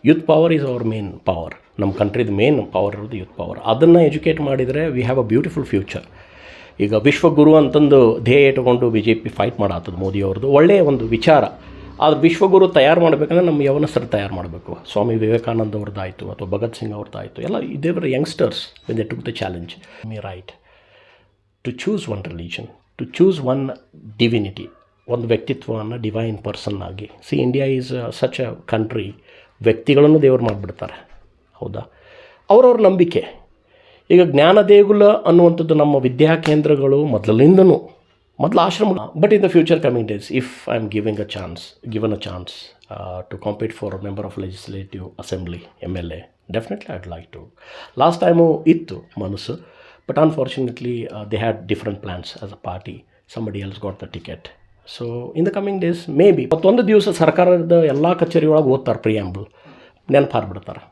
Youth power is our main power. ನಮ್ಮ ಕಂಟ್ರಿದು main power ಇರೋದು ಯೂತ್ ಪವರ್. ಅದನ್ನು ಎಜುಕೇಟ್ ಮಾಡಿದರೆ we have a beautiful future. ಈಗ ವಿಶ್ವಗುರು ಅಂತಂದು ಧ್ಯೇಯ ಇಟ್ಕೊಂಡು ಬಿ ಜೆ ಪಿ ಫೈಟ್ ಮಾಡಾತದು ಮೋದಿಯವ್ರದ್ದು, ಒಳ್ಳೆಯ ಒಂದು ವಿಚಾರ. ಆದರೆ ವಿಶ್ವಗುರು ತಯಾರು ಮಾಡಬೇಕಂದ್ರೆ ನಮ್ಮ ಯವನಸ್ಥರು ತಯಾರು ಮಾಡಬೇಕು. ಸ್ವಾಮಿ ವಿವೇಕಾನಂದ ಅವ್ರದ್ದಾಯಿತು ಅಥವಾ ಭಗತ್ ಸಿಂಗ್ ಅವ್ರದ್ದಾಯಿತು, ಎಲ್ಲ ದೇವರ youngsters when they took the challenge. Me right to choose one religion, to choose one divinity, ಒಂದು ವ್ಯಕ್ತಿತ್ವವನ್ನು ಡಿವೈನ್ ಪರ್ಸನ್ ಆಗಿ. See, India is such a country, ವ್ಯಕ್ತಿಗಳನ್ನು ದೇವರು ಮಾಡಿಬಿಡ್ತಾರೆ, ಹೌದಾ? ಅವ್ರವ್ರ ನಂಬಿಕೆ. ಈಗ ಜ್ಞಾನ ದೇಗುಲ ಅನ್ನುವಂಥದ್ದು ನಮ್ಮ ವಿದ್ಯಾ ಕೇಂದ್ರಗಳು ಮೊದಲಿಂದನೂ, ಮೊದಲು ಆಶ್ರಮ. But in the future coming days, if I am given a chance to compete for member of legislative assembly, MLA, definitely I'd like to. Last time ಇತ್ತು ಮನಸ್ಸು, but unfortunately they had different plans as a party. Somebody else got the ticket. So in the coming days maybe ಮತ್ತೊಂದು ದಿವಸ ಸರ್ಕಾರದ ಎಲ್ಲ ಕಚೇರಿ ಒಳಗೆ ಓದ್ತಾರೆ, preamble ನೆನಪಾರ್ಬಿಡ್ತಾರೆ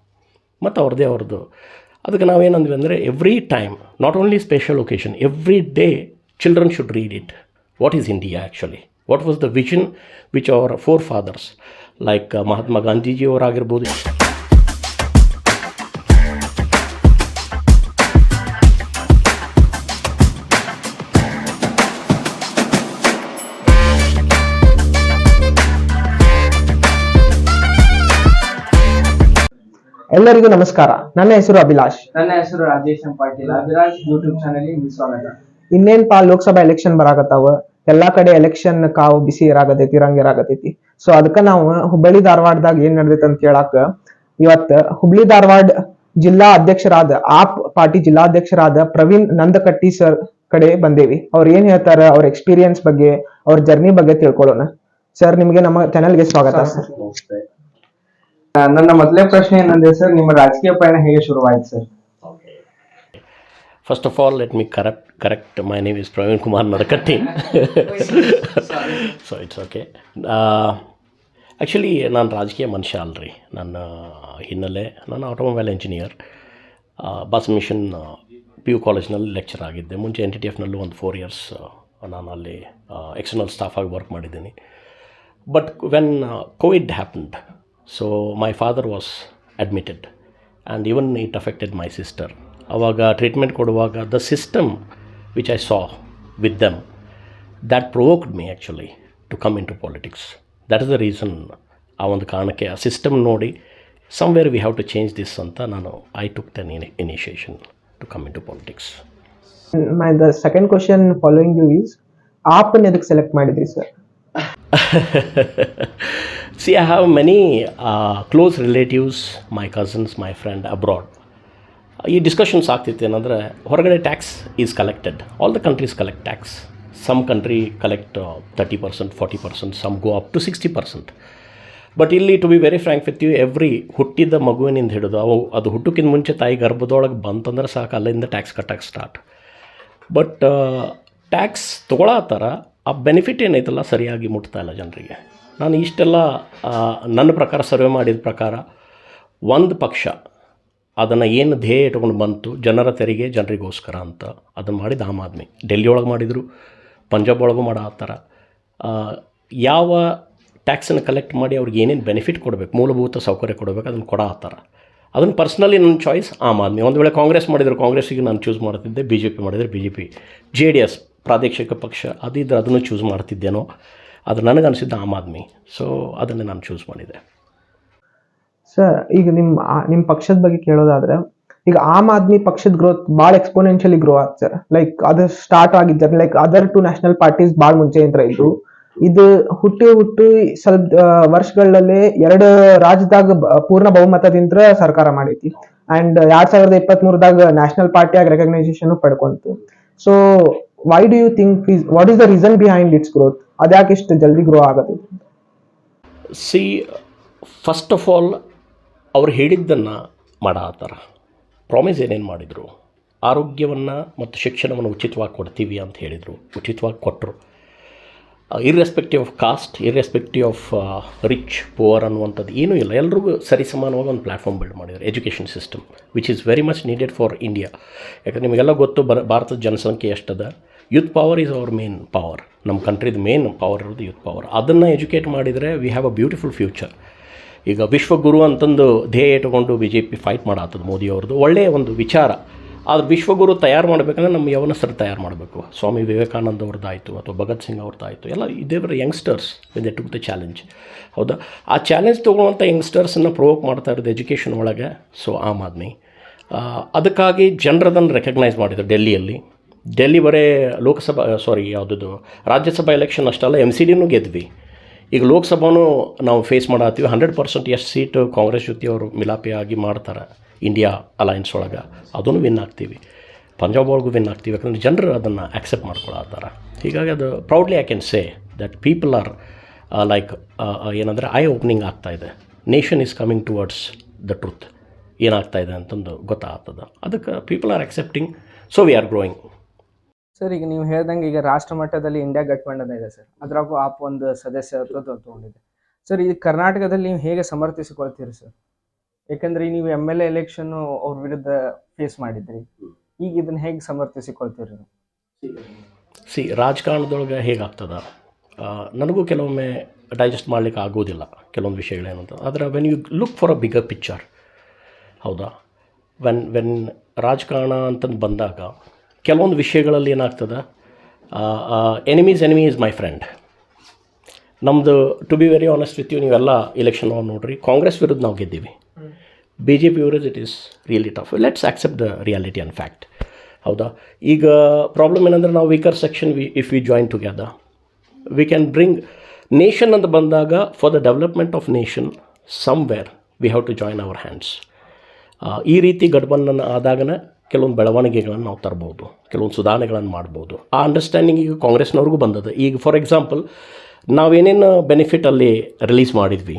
ಮತ್ತು ಅವ್ರದ್ದು. ಅದಕ್ಕೆ ನಾವೇನಂದ್ವಿ ಅಂದರೆ, every time, not only special occasion, every day children should read it. What is India actually? What was the vision which our forefathers like Mahatma ಗಾಂಧೀಜಿಯವರಾಗಿರ್ಬೋದು. ಎಲ್ಲರಿಗೂ ನಮಸ್ಕಾರ. ನನ್ನ ಹೆಸರು ಅಭಿಲಾಷ್. ನನ್ನ ಹೆಸರು ರಾಜೇಶ್ ಪಾಟೀಲ್. ಅಭಿಲಾಷ್ ಯೂಟ್ಯೂಬ್ ಚಾನಲ್ ಗೆ ಸ್ವಾಗತ. ಇನ್ನೇನ್ಪಾ ಲೋಕಸಭಾ ಎಲೆಕ್ಷನ್ ಬರಾಕತ್ತಾವ. ಎಲ್ಲಾ ಕಡೆ ಎಲೆಕ್ಷನ್ ಕಾವು ಬಿಸಿ ಇರಾಗತೈತಿ, ರಂಗ್ ಇರಾಗತೈತಿ. ಸೊ ಅದಕ್ಕ ನಾವು ಹುಬ್ಬಳ್ಳಿ ಧಾರವಾಡದಾಗ ಏನ್ ನಡೆದೈತೆ ಅಂತ ಕೇಳಾಕ ಇವತ್ತ ಹುಬ್ಬಳ್ಳಿ ಧಾರವಾಡ ಜಿಲ್ಲಾ ಅಧ್ಯಕ್ಷರಾದ ಆಪ್ ಪಾರ್ಟಿ ಜಿಲ್ಲಾಧ್ಯಕ್ಷರಾದ ಪ್ರವೀಣ್ ನಂದಕಟ್ಟಿ ಸರ್ ಕಡೆ ಬಂದೇವಿ. ಅವ್ರು ಏನ್ ಹೇಳ್ತಾರ, ಅವ್ರ ಎಕ್ಸ್ಪೀರಿಯನ್ಸ್ ಬಗ್ಗೆ, ಅವ್ರ ಜರ್ನಿ ಬಗ್ಗೆ ತಿಳ್ಕೊಳ್ಳೋಣ. ಸರ್, ನಿಮಗೆ ನಮ್ಮ ಚಾನೆಲ್ಗೆ ಸ್ವಾಗತ ಸರ್. ನನ್ನ ಮೊದಲೇ ಪ್ರಶ್ನೆ ಏನಂದ್ರೆ ಸರ್, ನಿಮ್ಮ ರಾಜಕೀಯ ಪಯಣ ಹೇಗೆ ಶುರುವಾಯಿತು sir? First of all, let me correct. My name is Praveen Kumar Nadakatti. So it's okay. Actually, ನಾನು ರಾಜಕೀಯ ಮನುಷ್ಯ ಅಲ್ರಿ. ನನ್ನ ಹಿನ್ನೆಲೆ, ನಾನು automobile engineer. Basel Mission PU ಕಾಲೇಜ್ನಲ್ಲಿ ಲೆಕ್ಚರ್ ಆಗಿದ್ದೆ. ಮುಂಚೆ NTTFನಲ್ಲೂ ಒಂದು 4 years ನಾನು ಅಲ್ಲಿ ಎಕ್ಸ್ಟರ್ನಲ್ ಸ್ಟಾಫ್ ಆಗಿ ವರ್ಕ್ ಮಾಡಿದ್ದೀನಿ. But when Covid happened, so my father was admitted and even it affected my sister. Avaga treatment koduvaga the system which I saw with them, that provoked me actually to come into politics. That is the reason ಆ ಒಂದು ಕಾರಣಕ್ಕೆ ಆ system ನೋಡಿ somewhere we have to change this anta I took the initiation to come into politics. The second question following you is, aap ne edak select madidri sir? See, I have many close relatives, my cousins, my friend abroad. ಈ discussions ಆಗ್ತಿತ್ತು ಏನಂದರೆ, ಹೊರಗಡೆ tax is collected. All the countries collect tax. Some country collect 30%, 40%, some go up to 60%. But ಇಲ್ಲಿ to be very frank with you, every ಹುಟ್ಟಿದ ಮಗುವಿನಿಂದ ಹಿಡಿದು ಅದು ಹುಟ್ಟೋಕ್ಕಿಂತ ಮುಂಚೆ ತಾಯಿ ಗರ್ಭದೊಳಗೆ ಬಂತಂದ್ರೆ ಸಾಕು, ಅಲ್ಲಿಂದ ಟ್ಯಾಕ್ಸ್ ಕಟ್ಟಕ್ಕೆ ಸ್ಟಾರ್ಟ್. ಬಟ್ ಟ್ಯಾಕ್ಸ್ ತೊಗೊಳತ್ತಾರ, ಆ ಬೆನಿಫಿಟ್ ಏನೈತಲ್ಲ ಸರಿಯಾಗಿ ಮುಟ್ತಾ ಇಲ್ಲ ಜನರಿಗೆ. ನಾನು ಇಷ್ಟೆಲ್ಲ ನನ್ನ ಪ್ರಕಾರ ಸರ್ವೆ ಮಾಡಿದ ಪ್ರಕಾರ, ಒಂದು ಪಕ್ಷ ಅದನ್ನು ಏನು ಧ್ಯೇಯ ಇಟ್ಕೊಂಡು ಬಂತು, ಜನರ ತೆರಿಗೆ ಜನರಿಗೋಸ್ಕರ ಅಂತ ಅದನ್ನು ಮಾಡಿದ ಆಮ್ ಆದ್ಮಿ. ಡೆಲ್ಲಿ ಒಳಗೆ ಮಾಡಿದರು, ಪಂಜಾಬ್ ಒಳಗೂ ಮಾಡತ್ತಾರ. ಯಾವ ಟ್ಯಾಕ್ಸನ್ನು ಕಲೆಕ್ಟ್ ಮಾಡಿ ಅವ್ರಿಗೆ ಏನೇನು ಬೆನಿಫಿಟ್ ಕೊಡಬೇಕು, ಮೂಲಭೂತ ಸೌಕರ್ಯ ಕೊಡಬೇಕು, ಅದನ್ನು ಕೊಡತ್ತಾರ. ಅದನ್ನು ಪರ್ಸ್ನಲಿ ನನ್ನ ಚಾಯ್ಸ್ ಆಮ್ ಆದ್ಮಿ. ಒಂದು ವೇಳೆ ಕಾಂಗ್ರೆಸ್ ಮಾಡಿದ್ರು, ಕಾಂಗ್ರೆಸ್ಸಿಗೆ ನಾನು ಚೂಸ್ ಮಾಡ್ತಿದ್ದೆ. BJP ಮಾಡಿದರೆ BJP, JDS ಪ್ರಾದೇಶಿಕ ಪಕ್ಷ ಅದಿದ್ದರೆ ಅದನ್ನು ಚೂಸ್ ಮಾಡ್ತಿದ್ದೇನೋ. ಅದು ನನಗನ್ಸಿದ್ದು ಆಮ್ ಆದ್ಮಿ. ಸೊ ಅದನ್ನೇ ನಾನು ಚೂಸ್ ಮಾಡಿದೆ. ಸರ್, ಈಗ ನಿಮ್ಮ ಪಕ್ಷದ ಬಗ್ಗೆ ಕೇಳೋದಾದ್ರೆ, ಈಗ ಆಮ್ ಆದ್ಮಿ ಪಕ್ಷದ ಗ್ರೋತ್ ಭಾಳ ಎಕ್ಸ್ಪೋನೆನ್ಷಿಯಲಿ ಗ್ರೋ ಆಯ್ತು ಸರ್. ಲೈಕ್ ಅದು ಸ್ಟಾರ್ಟ್ ಆಗಿದ್ದ ಲೈಕ್ ಅದರ್ 2 ನ್ಯಾಷನಲ್ ಪಾರ್ಟೀಸ್ ಭಾಳ ಮುಂಚೆ ಇಂತ್ರ ಇದ್ರು. ಇದು ಹುಟ್ಟು ಸ್ವಲ್ಪ ವರ್ಷಗಳಲ್ಲಿ 2 ರಾಜ್ಯದಾಗ ಪೂರ್ಣ ಬಹುಮತದಿಂದ ಸರ್ಕಾರ ಮಾಡೈತಿ. ಅಂಡ್ 2023ದಾಗ ನ್ಯಾಷನಲ್ ಪಾರ್ಟಿಯಾಗಿ ರೆಕಗ್ನೈಸೇಷನ್ ಪಡ್ಕೊಂತು. So why do you think what is the reason behind its growth? ಅದ್ಯಾಕೆ ಇಷ್ಟು ಜಲ್ದಿ ಗ್ರೋ ಆಗತ್ತೆ? ಸಿ, ಫಸ್ಟ್ ಆಫ್ ಆಲ್ ಅವ್ರು ಹೇಳಿದ್ದನ್ನು ಮಾಡತ್ತಾರ. ಪ್ರಾಮಿಸ್ ಏನೇನು ಮಾಡಿದರು, ಆರೋಗ್ಯವನ್ನು ಮತ್ತು ಶಿಕ್ಷಣವನ್ನು ಉಚಿತವಾಗಿ ಕೊಡ್ತೀವಿ ಅಂತ ಹೇಳಿದರು, ಉಚಿತವಾಗಿ ಕೊಟ್ಟರು. Irrespective of caste, irrespective of rich poor ಅನ್ನುವಂಥದ್ದು ಏನೂ ಇಲ್ಲ. ಎಲ್ರಿಗೂ ಸರಿಸಮಾನವಾಗಿ ಒಂದು ಪ್ಲ್ಯಾಟ್ಫಾರ್ಮ್ ಬಿಲ್ಡ್ ಮಾಡಿದ್ದಾರೆ. Education system which is very much needed for India. ಯಾಕಂದರೆ ನಿಮಗೆಲ್ಲ ಗೊತ್ತು, ಭಾರತದ ಜನಸಂಖ್ಯೆ ಎಷ್ಟದ. Youth power is our main power. ನಮ್ಮ ಕಂಟ್ರಿದು ಮೇನ್ ಪವರ್ ಇರೋದು ಯೂತ್ ಪವರ್. ಅದನ್ನು ಎಜುಕೇಟ್ ಮಾಡಿದರೆ we have a beautiful future. ಈಗ ವಿಶ್ವಗುರು ಅಂತಂದು ಧ್ಯೇಯ ಇಟ್ಕೊಂಡು ಬಿ ಜೆ ಪಿ ಫೈಟ್ ಮಾಡಾತದ ಮೋದಿಯವ್ರದ್ದು ಒಳ್ಳೆಯ ಒಂದು ವಿಚಾರ. ಆದರೆ ವಿಶ್ವಗುರು ತಯಾರು ಮಾಡಬೇಕಂದ್ರೆ ನಮ್ಮ ಯವನಸ್ಥರು ತಯಾರು ಮಾಡಬೇಕು. ಸ್ವಾಮಿ ವಿವೇಕಾನಂದ ಅವ್ರದ್ದಾಯಿತು ಅಥವಾ ಭಗತ್ ಸಿಂಗ್ ಅವ್ರದ್ದಾಯಿತು, ಎಲ್ಲ ಇದೇವರ youngsters they took the challenge. ಹೌದಾ, ಆ ಚಾಲೆಂಜ್ ತೊಗೊಳ್ಳುವಂಥ ಯಂಗ್ಸ್ಟರ್ಸನ್ನು ಪ್ರೊವೋಕ್ ಮಾಡ್ತಾ ಇರೋದು ಎಜುಕೇಷನ್ ಒಳಗೆ. ಸೊ ಆಮ್ ಆದ್ಮಿ ಅದಕ್ಕಾಗಿ ಜನರದನ್ನು ರೆಕಗ್ನೈಸ್ ಮಾಡಿದ್ರು. ಡೆಲ್ಲಿ ಬರೀ ಲೋಕಸಭಾ ಯಾವುದದು ರಾಜ್ಯಸಭಾ ಎಲೆಕ್ಷನ್ ಅಷ್ಟಲ್ಲ, MCDನೂ ಗೆದ್ವಿ. ಈಗ ಲೋಕಸಭಾನೂ ನಾವು ಫೇಸ್ ಮಾಡತ್ತೀವಿ. 100% ಎಷ್ಟು ಸೀಟು ಕಾಂಗ್ರೆಸ್ ಜೊತೆ ಅವರು ಮಿಲಾಪಿಯಾಗಿ ಮಾಡ್ತಾರೆ ಇಂಡಿಯಾ ಅಲಯನ್ಸ್ ಒಳಗೆ, ಅದನ್ನು ವಿನ್ ಆಗ್ತೀವಿ. ಪಂಜಾಬ್ ಒಳಗೂ ವಿನ್ ಆಗ್ತೀವಿ, ಯಾಕಂದರೆ ಜನರು ಅದನ್ನು ಆಕ್ಸೆಪ್ಟ್ ಮಾಡ್ಕೊಳತ್ತಾರೆ. ಹೀಗಾಗಿ ಅದು proudly I can say that people are like ಏನಂದರೆ ಐ ಓಪನಿಂಗ್ ಆಗ್ತಾಯಿದೆ. Nation is coming towards the truth, ಏನಾಗ್ತಾಯಿದೆ ಅಂತಂದು ಗೊತ್ತಾಗ್ತದೆ. ಅದಕ್ಕೆ people are accepting, so we are growing. Sir, ಈಗ ನೀವು ಹೇಳ್ದಂಗೆ ಈಗ ರಾಷ್ಟ್ರ ಮಟ್ಟದಲ್ಲಿ ಇಂಡಿಯಾ ಗಠಬಂಧನ ಇದೆ ಸರ್, ಅದ್ರಾಗೂ ಆಪ್ ಒಂದು ಸದಸ್ಯತ್ವ ತೊಗೊಂಡಿದೆ ಸರ್. ಈ ಕರ್ನಾಟಕದಲ್ಲಿ ನೀವು ಹೇಗೆ ಸಮರ್ಥಿಸಿಕೊಳ್ತೀರಿ ಸರ್? ಯಾಕಂದ್ರೆ ನೀವು MLA ಎಲೆಕ್ಷನ್ನು ಅವ್ರ ವಿರುದ್ಧ ಫೇಸ್ ಮಾಡಿದ್ರಿ, ಈಗ ಇದನ್ನು ಹೇಗೆ ಸಮರ್ಥಿಸಿಕೊಳ್ತೀರಿ ನೀವು? ರಾಜಕಾರಣದೊಳಗೆ ಹೇಗಾಗ್ತದೆ, ನನಗೂ ಕೆಲವೊಮ್ಮೆ ಡೈಜೆಸ್ಟ್ ಮಾಡಲಿಕ್ಕೆ ಆಗೋದಿಲ್ಲ ಕೆಲವೊಂದು ವಿಷಯಗಳೇನಂತ. ಆದರೆ when you look for a bigger picture, ಹೌದಾ, ವೆನ್ ರಾಜಕಾರಣ ಅಂತಂದು ಬಂದಾಗ ಕೆಲವೊಂದು ವಿಷಯಗಳಲ್ಲಿ ಏನಾಗ್ತದೆ, ಎನಿಮಿ ಈಸ್ ಮೈ ಫ್ರೆಂಡ್. ನಮ್ಮದು to be very honest with you, ನೀವೆಲ್ಲ ಎಲೆಕ್ಷನ್ ನೋಡ್ರಿ, ಕಾಂಗ್ರೆಸ್ ವಿರುದ್ಧ ನಾವು ಗೆದ್ದೀವಿ. BJP ವಿರುದ್ಧ it is really tough. Let's accept the reality and fact. ಹೌದಾ, ಈಗ ಪ್ರಾಬ್ಲಮ್ ಏನಂದರೆ ನಾವು weaker section if we join together we can bring nation ಅಂತ ಬಂದಾಗ for the development of nation somewhere we have to join our hands. ಈ ರೀತಿ ಗಠಬಂಧನ ಆದಾಗನೇ ಕೆಲವೊಂದು ಬೆಳವಣಿಗೆಗಳನ್ನು ನಾವು ತರ್ಬೋದು, ಕೆಲವೊಂದು ಸುಧಾರಣೆಗಳನ್ನು ಮಾಡ್ಬೋದು. ಆ ಅಂಡರ್ಸ್ಟ್ಯಾಂಡಿಂಗ್ ಈಗ ಕಾಂಗ್ರೆಸ್ನವ್ರಿಗೂ ಬಂದದ. ಈಗ ಫಾರ್ ಎಕ್ಸಾಂಪಲ್ ನಾವೇನೇನು ಬೆನಿಫಿಟ್ ಅಲ್ಲಿ ರಿಲೀಸ್ ಮಾಡಿದ್ವಿ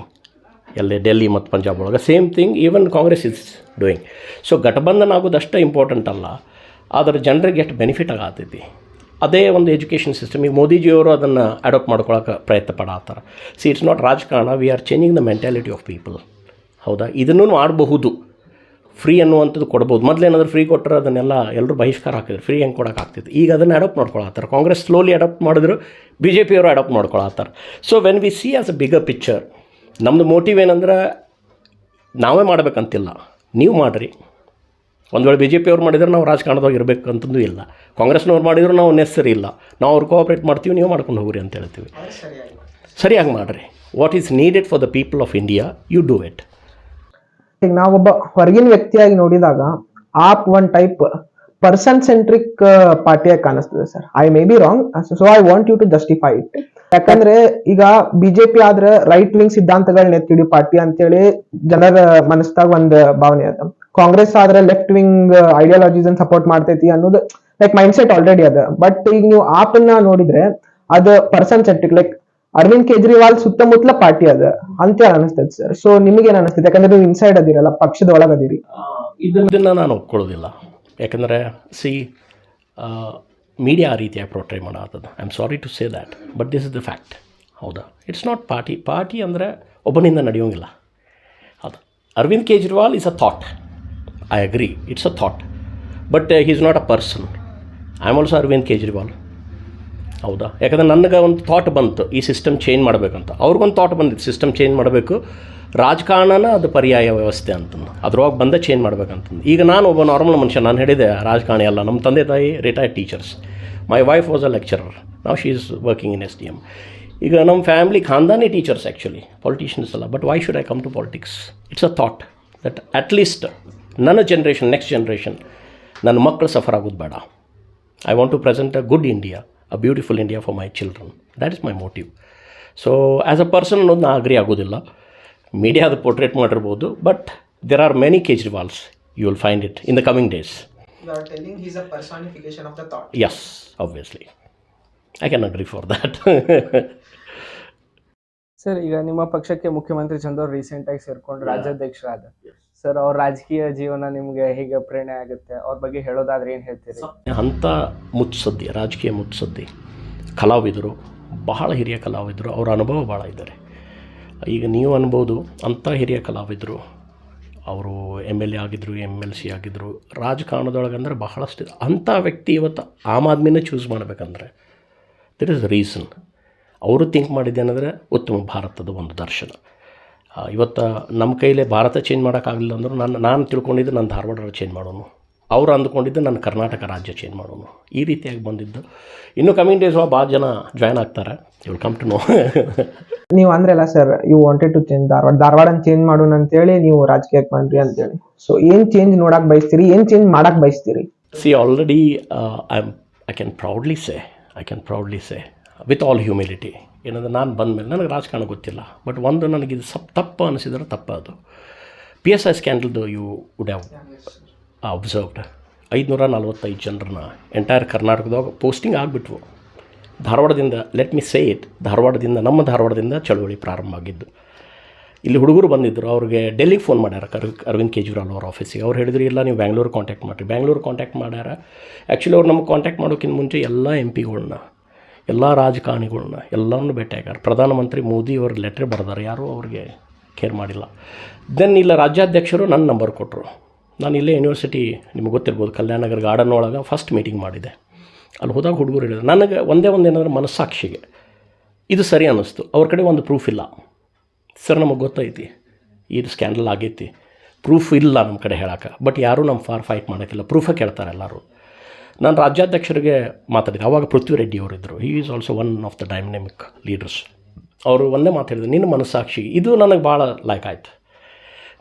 ಎಲ್ಲೇ ಡೆಲ್ಲಿ ಮತ್ತು ಪಂಜಾಬ್ ಒಳಗೆ, same thing even Congress is doing. So ಗಠಬಂಧನ ಆಗೋದು ಅಷ್ಟೇ ಇಂಪಾರ್ಟೆಂಟ್ ಅಲ್ಲ, ಆದರೆ ಜನರಿಗೆ ಎಷ್ಟು ಬೆನಿಫಿಟ್ ಆಗತ್ತೈತಿ. ಅದೇ ಒಂದು ಎಜುಕೇಷನ್ ಸಿಸ್ಟಮ್. ಈಗ ಮೋದಿಜಿಯವರು ಅದನ್ನು ಅಡಾಪ್ಟ್ ಮಾಡ್ಕೊಳಕ್ಕೆ ಪ್ರಯತ್ನ ಪಡತ್ತಾರೆ. ಇಟ್ಸ್ ನಾಟ್ ರಾಜಕಾರಣ, we are changing the mentality of people. ಹೌದಾ, ಇದನ್ನು ಮಾಡಬಹುದು. ಫ್ರೀ ಅನ್ನುವಂಥದ್ದು ಕೊಡ್ಬೋದು. ಮೊದಲೇನಾದರೂ ಫ್ರೀ ಕೊಟ್ಟರೆ ಅದನ್ನೆಲ್ಲ ಎಲ್ಲರೂ ಬಹಿಷ್ಕಾರ ಹಾಕಿದ್ರು, ಫ್ರೀ ಹೆಂಗೆ ಕೊಡೋಕ್ಕಾಗ್ತಿತ್ತು. ಈಗ ಅದನ್ನು ಅಡಾಪ್ಟ್ ಮಾಡ್ಕೊಳತ್ತಾರೆ. ಕಾಂಗ್ರೆಸ್ ಸ್ಲೋಲಿ ಅಡಾಪ್ಟ್ ಮಾಡಿದ್ರು, BJP ಅವರು ಅಡಾಪ್ಟ್ ಮಾಡ್ಕೊಳತ್ತಾರೆ. So when we see as a bigger picture, ನಮ್ಮದು ಮೋಟಿವ್ ಏನಂದ್ರೆ ನಾವೇ ಮಾಡಬೇಕಂತಿಲ್ಲ, ನೀವು ಮಾಡಿರಿ. ಒಂದು ವೇಳೆ BJP ಅವ್ರು ಮಾಡಿದ್ರೆ ನಾವು ರಾಜಕಾರಣದಾಗ ಇರಬೇಕು ಅಂತಂದು ಇಲ್ಲ, ಕಾಂಗ್ರೆಸ್ನವ್ರು ಮಾಡಿದ್ರು ನಾವು ನೆಸರಿ ಇಲ್ಲ, ನಾವು ಅವ್ರು ಕೋಆಪ್ರೇಟ್ ಮಾಡ್ತೀವಿ, ನೀವು ಮಾಡ್ಕೊಂಡು ಹೋಗ್ರಿ ಅಂತ ಹೇಳ್ತೀವಿ. ಸರಿಯಾಗಿ ಮಾಡಿರಿ. What is needed for the people of India, you do it. ಈಗ ನಾವೊಬ್ಬ ಹೊರಗಿನ ವ್ಯಕ್ತಿಯಾಗಿ ನೋಡಿದಾಗ AAP one type person centric ಪಾರ್ಟಿಯಾಗಿ ಕಾಣಿಸ್ತದೆ sir. I may be wrong, so I want you to justify it. ಯಾಕಂದ್ರೆ ಈಗ BJP ಆದ್ರೆ ರೈಟ್ ವಿಂಗ್ ಸಿದ್ಧಾಂತಗಳನ್ನ ಎತ್ತಿಡಿ ಪಾರ್ಟಿ ಅಂತೇಳಿ ಜನರ ಮನಸ್ಸಾಗ ಒಂದು ಭಾವನೆ ಅದ. ಕಾಂಗ್ರೆಸ್ ಆದ್ರೆ ಲೆಫ್ಟ್ ವಿಂಗ್ ಐಡಿಯಾಲಜೀಸ್ ಅನ್ನು ಸಪೋರ್ಟ್ ಮಾಡ್ತೈತಿ ಅನ್ನೋದು ಲೈಕ್ ಮೈಂಡ್ ಸೆಟ್ ಆಲ್ರೆಡಿ ಅದ. ಬಟ್ ಈಗ ನೀವು ಆಪ್ ಅನ್ನ ನೋಡಿದ್ರೆ ಅದು person centric, like Arvind Kejriwal ಸುತ್ತಮುತ್ತಲ ಪಾರ್ಟಿ ಅದ ಅಂತ ಅನಿಸ್ತದೆ ಸರ್. ಸೊ ನಿಮಗೇನು ಅನಿಸ್ತದೆ? ಯಾಕಂದ್ರೆ ನೀವು ಇನ್ಸೈಡ್ ಅದಿರಲ್ಲ, ಪಕ್ಷದ ಒಳಗದಿರಿ. ಇದನ್ನು ನಾನು ಒಪ್ಕೊಳ್ಳೋದಿಲ್ಲ. ಯಾಕಂದರೆ ಮೀಡಿಯಾ ಆ ರೀತಿಯಾಗಿ ಪ್ರೊಟ್ರೈ ಮಾಡತ್ತದ. I am sorry to say that, but this is the fact. ಹೌದಾ, ಇಟ್ಸ್ ನಾಟ್ ಪಾರ್ಟಿ ಅಂದರೆ ಒಬ್ಬನಿಂದ ನಡೆಯೋಂಗಿಲ್ಲ. ಹೌದಾ, Arvind Kejriwal is a thought, I agree, it's a thought, but he is not a person. I am also Arvind Kejriwal. ಹೌದಾ, ಯಾಕಂದರೆ ನನಗೆ ಒಂದು thought ಬಂತು ಈ ಸಿಸ್ಟಮ್ ಚೇಂಜ್ ಮಾಡಬೇಕಂತ, ಅವ್ರಿಗೊಂದು ಥಾಟ್ ಬಂದಿತ್ತು ಸಿಸ್ಟಮ್ ಚೇಂಜ್ ಮಾಡಬೇಕು, ರಾಜಕಾರಣನ ಅದು ಪರ್ಯಾಯ ವ್ಯವಸ್ಥೆ ಅಂತಂದು ಅದ್ರೊಳಗೆ ಬಂದೇ ಚೇಂಜ್ ಮಾಡ್ಬೇಕಂತಂದು. ಈಗ ನಾನು ಒಬ್ಬ ನಾರ್ಮಲ್ ಮನುಷ್ಯ, ನಾನು ಹೇಳಿದೆ ರಾಜಕಾರಣಿ ಅಲ್ಲ. ನಮ್ಮ ತಂದೆ ತಾಯಿ retired teachers, my wife was a lecturer, ನಾವು she is working in SDM. ಈಗ ನಮ್ಮ ಫ್ಯಾಮಿಲಿ ಖಾನ್ದಾನಿ ಟೀಚರ್ಸ್ ಆ್ಯಕ್ಚುಲಿ, ಪಾಲಿಟಿಷಿಯನ್ಸ್ ಅಲ್ಲ. But why should I come to politics? It's a thought that at least ನನ್ನ ಜನ್ರೇಷನ್, ನೆಕ್ಸ್ಟ್ ಜನ್ರೇಷನ್, ನನ್ನ ಮಕ್ಕಳು suffer ಆಗೋದು ಬೇಡ. I want to present a good India, a beautiful India for my children. That is my motive. So as a person ಅನ್ನೋದು ನಾ agri ಆಗೋದಿಲ್ಲ. ಮೀಡಿಯಾದ portrait ಮಾಡಿರ್ಬೋದು, but there are many Kejriwals, you will find it in the coming days. You are telling he is a personification of the thought. Yes, obviously. I can agree for that. Sir, ಈಗ ನಿಮ್ಮ ಪಕ್ಷಕ್ಕೆ ಮುಖ್ಯಮಂತ್ರಿ ಚಂದವ್ರು ರೀಸೆಂಟಾಗಿ ಸೇರ್ಕೊಂಡು ರಾಜ್ಯಾಧ್ಯಕ್ಷರಾದ sir, ಅವ್ರ ರಾಜಕೀಯ ಜೀವನ ನಿಮಗೆ ಹೇಗೆ ಪ್ರೇರಣೆ ಆಗುತ್ತೆ? ಅವ್ರ ಬಗ್ಗೆ ಹೇಳೋದಾದ್ರೆ ಏನು ಹೇಳ್ತೀರಿ? ಅಂಥ ಮುತ್ಸದ್ದಿ, ರಾಜಕೀಯ ಮುತ್ಸದ್ದಿ ಕಲಾವಿದರು, ಬಹಳ ಹಿರಿಯ ಕಲಾವಿದರು, ಅವರ ಅನುಭವ ಭಾಳ ಇದ್ದಾರೆ. ಈಗ ನೀವು ಅನ್ಬೋದು, ಅಂಥ ಹಿರಿಯ ಕಲಾವಿದರು, ಅವರು MLA ಆಗಿದ್ದರು, MLC ಆಗಿದ್ದರು, ರಾಜಕಾರಣದೊಳಗೆ ಅಂದರೆ ಬಹಳಷ್ಟು. ಅಂಥ ವ್ಯಕ್ತಿ ಇವತ್ತು ಆಮ್ ಆದ್ಮಿನೇ ಚೂಸ್ ಮಾಡಬೇಕಂದ್ರೆ ದರ್ ಇಸ್ ರೀಸನ್. ಅವರು ಥಿಂಕ್ ಮಾಡಿದ್ದೇನೆಂದರೆ ಉತ್ತಮ ಭಾರತದ ಒಂದು ದರ್ಶನ. ಇವತ್ತು ನಮ್ಮ ಕೈಲೇ ಭಾರತ ಚೇಂಜ್ ಮಾಡೋಕ್ಕಾಗಲಿಲ್ಲ ಅಂದರೂ ನಾನು ತಿಳ್ಕೊಂಡಿದ್ದು ನಾನು ಧಾರವಾಡ ಚೇಂಜ್ ಮಾಡೋನು, ಅವ್ರು ಅಂದ್ಕೊಂಡಿದ್ದು ನಾನು ಕರ್ನಾಟಕ ರಾಜ್ಯ ಚೇಂಜ್ ಮಾಡೋನು. ಈ ರೀತಿಯಾಗಿ ಬಂದಿದ್ದು. ಇನ್ನು ಕಮಿಂಗ್ ಡೇಸ್ ಭಾಳ ಜನ ಜಾಯ್ನ್ ಆಗ್ತಾರೆ. You will come to know. ನೀವು ಅಂದ್ರಲ್ಲ sir, you wanted to change ಧಾರವಾಡನ ಚೇಂಜ್ ಮಾಡೋಣ ಅಂತೇಳಿ ನೀವು ರಾಜಕೀಯಕ್ಕೆ ಬಂದ್ರಿ ಅಂತೇಳಿ. ಸೊ ಏನು ಚೇಂಜ್ ನೋಡಕ್ ಬಯಸ್ತೀರಿ, ಏನು ಚೇಂಜ್ ಮಾಡಕ್ ಬಯಸ್ತೀರಿ? See, already I can proudly say with all humility, ಏನಂದ್ರೆ ನಾನು ಬಂದ ಮೇಲೆ ನನಗೆ ರಾಜಕಾರಣ ಗೊತ್ತಿಲ್ಲ, ಬಟ್ ಒಂದು ನನಗಿದು ತಪ್ಪು ಅನಿಸಿದ್ರೆ ತಪ್ಪು. ಅದು PSI ಸ್ಕ್ಯಾಂಡಲ್ದು ಯು ವುಡ್ ಹ್ಯಾವ್ ಅಬ್ಸರ್ವ್ಡ್ 545 ಜನರನ್ನ ಎಂಟೈರ್ ಕರ್ನಾಟಕದಾಗ ಪೋಸ್ಟಿಂಗ್ ಆಗಿಬಿಟ್ವು. ಧಾರವಾಡದಿಂದ, ಲೆಟ್ ಮಿ ಸೇ ಇಟ್, ನಮ್ಮ ಧಾರವಾಡದಿಂದ ಚಳುವಳಿ ಪ್ರಾರಂಭ ಆಗಿದ್ದು. ಇಲ್ಲಿ ಹುಡುಗರು ಬಂದಿದ್ದರು, ಅವ್ರಿಗೆ ಡೆಲ್ಲಿಗೆ ಫೋನ್ ಮಾಡ್ಯಾರ, ಅರವಿಂದ್ ಕೇಜ್ರಿವಾಲ್ ಅವ್ರ ಆಫೀಸಿಗೆ. ಅವ್ರು ಹೇಳಿದ್ರು ಇಲ್ಲ ನೀವು ಬ್ಯಾಂಗ್ಳೂರು ಕಾಂಟ್ಯಾಕ್ಟ್ ಮಾಡಿರಿ. ಬ್ಯಾಂಗ್ಳೂರು ಕಾಂಟ್ಯಾಕ್ಟ್ ಮಾಡ್ಯಾರ. ಆ್ಯಕ್ಚುಲಿ ಅವ್ರು ನಮ್ಗೆ ಕಾಂಟ್ಯಾಕ್ಟ್ ಮಾಡೋಕ್ಕಿಂತ ಮುಂಚೆ ಎಲ್ಲ MP ಗಳ್ನ, ಎಲ್ಲ ರಾಜಕಾರಣಿಗಳ್ನ ಎಲ್ಲರನ್ನೂ ಭೇಟಿ ಆಗ್ಯಾರ. ಪ್ರಧಾನಮಂತ್ರಿ ಮೋದಿ ಅವ್ರ ಲೆಟ್ರ್ ಬರ್ದಾರೆ, ಯಾರೂ ಅವ್ರಿಗೆ ಕೇರ್ ಮಾಡಿಲ್ಲ. ದೆನ್ ಇಲ್ಲ ರಾಜ್ಯಾಧ್ಯಕ್ಷರು ನನ್ನ ನಂಬರ್ ಕೊಟ್ಟರು. ನಾನು ಇಲ್ಲೇ ಯೂನಿವರ್ಸಿಟಿ, ನಿಮ್ಗೆ ಗೊತ್ತಿರ್ಬೋದು, ಕಲ್ಯಾಣ ನಗರ ಗಾರ್ಡನ್ ಒಳಗೆ ಫಸ್ಟ್ ಮೀಟಿಂಗ್ ಮಾಡಿದೆ. ಅಲ್ಲಿ ಹೋದಾಗ ಹುಡುಗರು ಹೇಳಿದ್ರು ನನಗೆ ಒಂದೇ ಏನಂದ್ರೆ ಮನಸ್ಸಾಕ್ಷಿಗೆ ಇದು ಸರಿ ಅನ್ನಿಸ್ತು. ಅವ್ರ ಕಡೆ ಒಂದು ಪ್ರೂಫ್ ಇಲ್ಲ. ಸರ್ ನಮಗೆ ಗೊತ್ತೈತಿ ಇದು ಸ್ಕ್ಯಾಂಡಲ್ ಆಗೈತಿ, ಪ್ರೂಫ್ ಇಲ್ಲ ನಮ್ಮ ಕಡೆ ಹೇಳೋಕೆ, ಬಟ್ ಯಾರೂ ನಮ್ಮ ಫೈಟ್ ಮಾಡೋಕ್ಕಿಲ್ಲ, ಪ್ರೂಫೇ ಕೇಳ್ತಾರೆ ಎಲ್ಲರೂ. ನಾನು ರಾಜ್ಯಾಧ್ಯಕ್ಷರಿಗೆ ಮಾತಾಡಿದೆ. ಆವಾಗ ಪೃಥ್ವಿ ರೆಡ್ಡಿ ಅವರಿದ್ದರು. He is also one of the dynamic leaders. ಅವರು ಒಂದೇ ಮಾತಾಡಿದ್ರು, ನಿನ್ನ ಮನಸ್ಸಾಕ್ಷಿ ಇದು ನನಗೆ ಭಾಳ ಲೈಕ್ ಆಯ್ತು.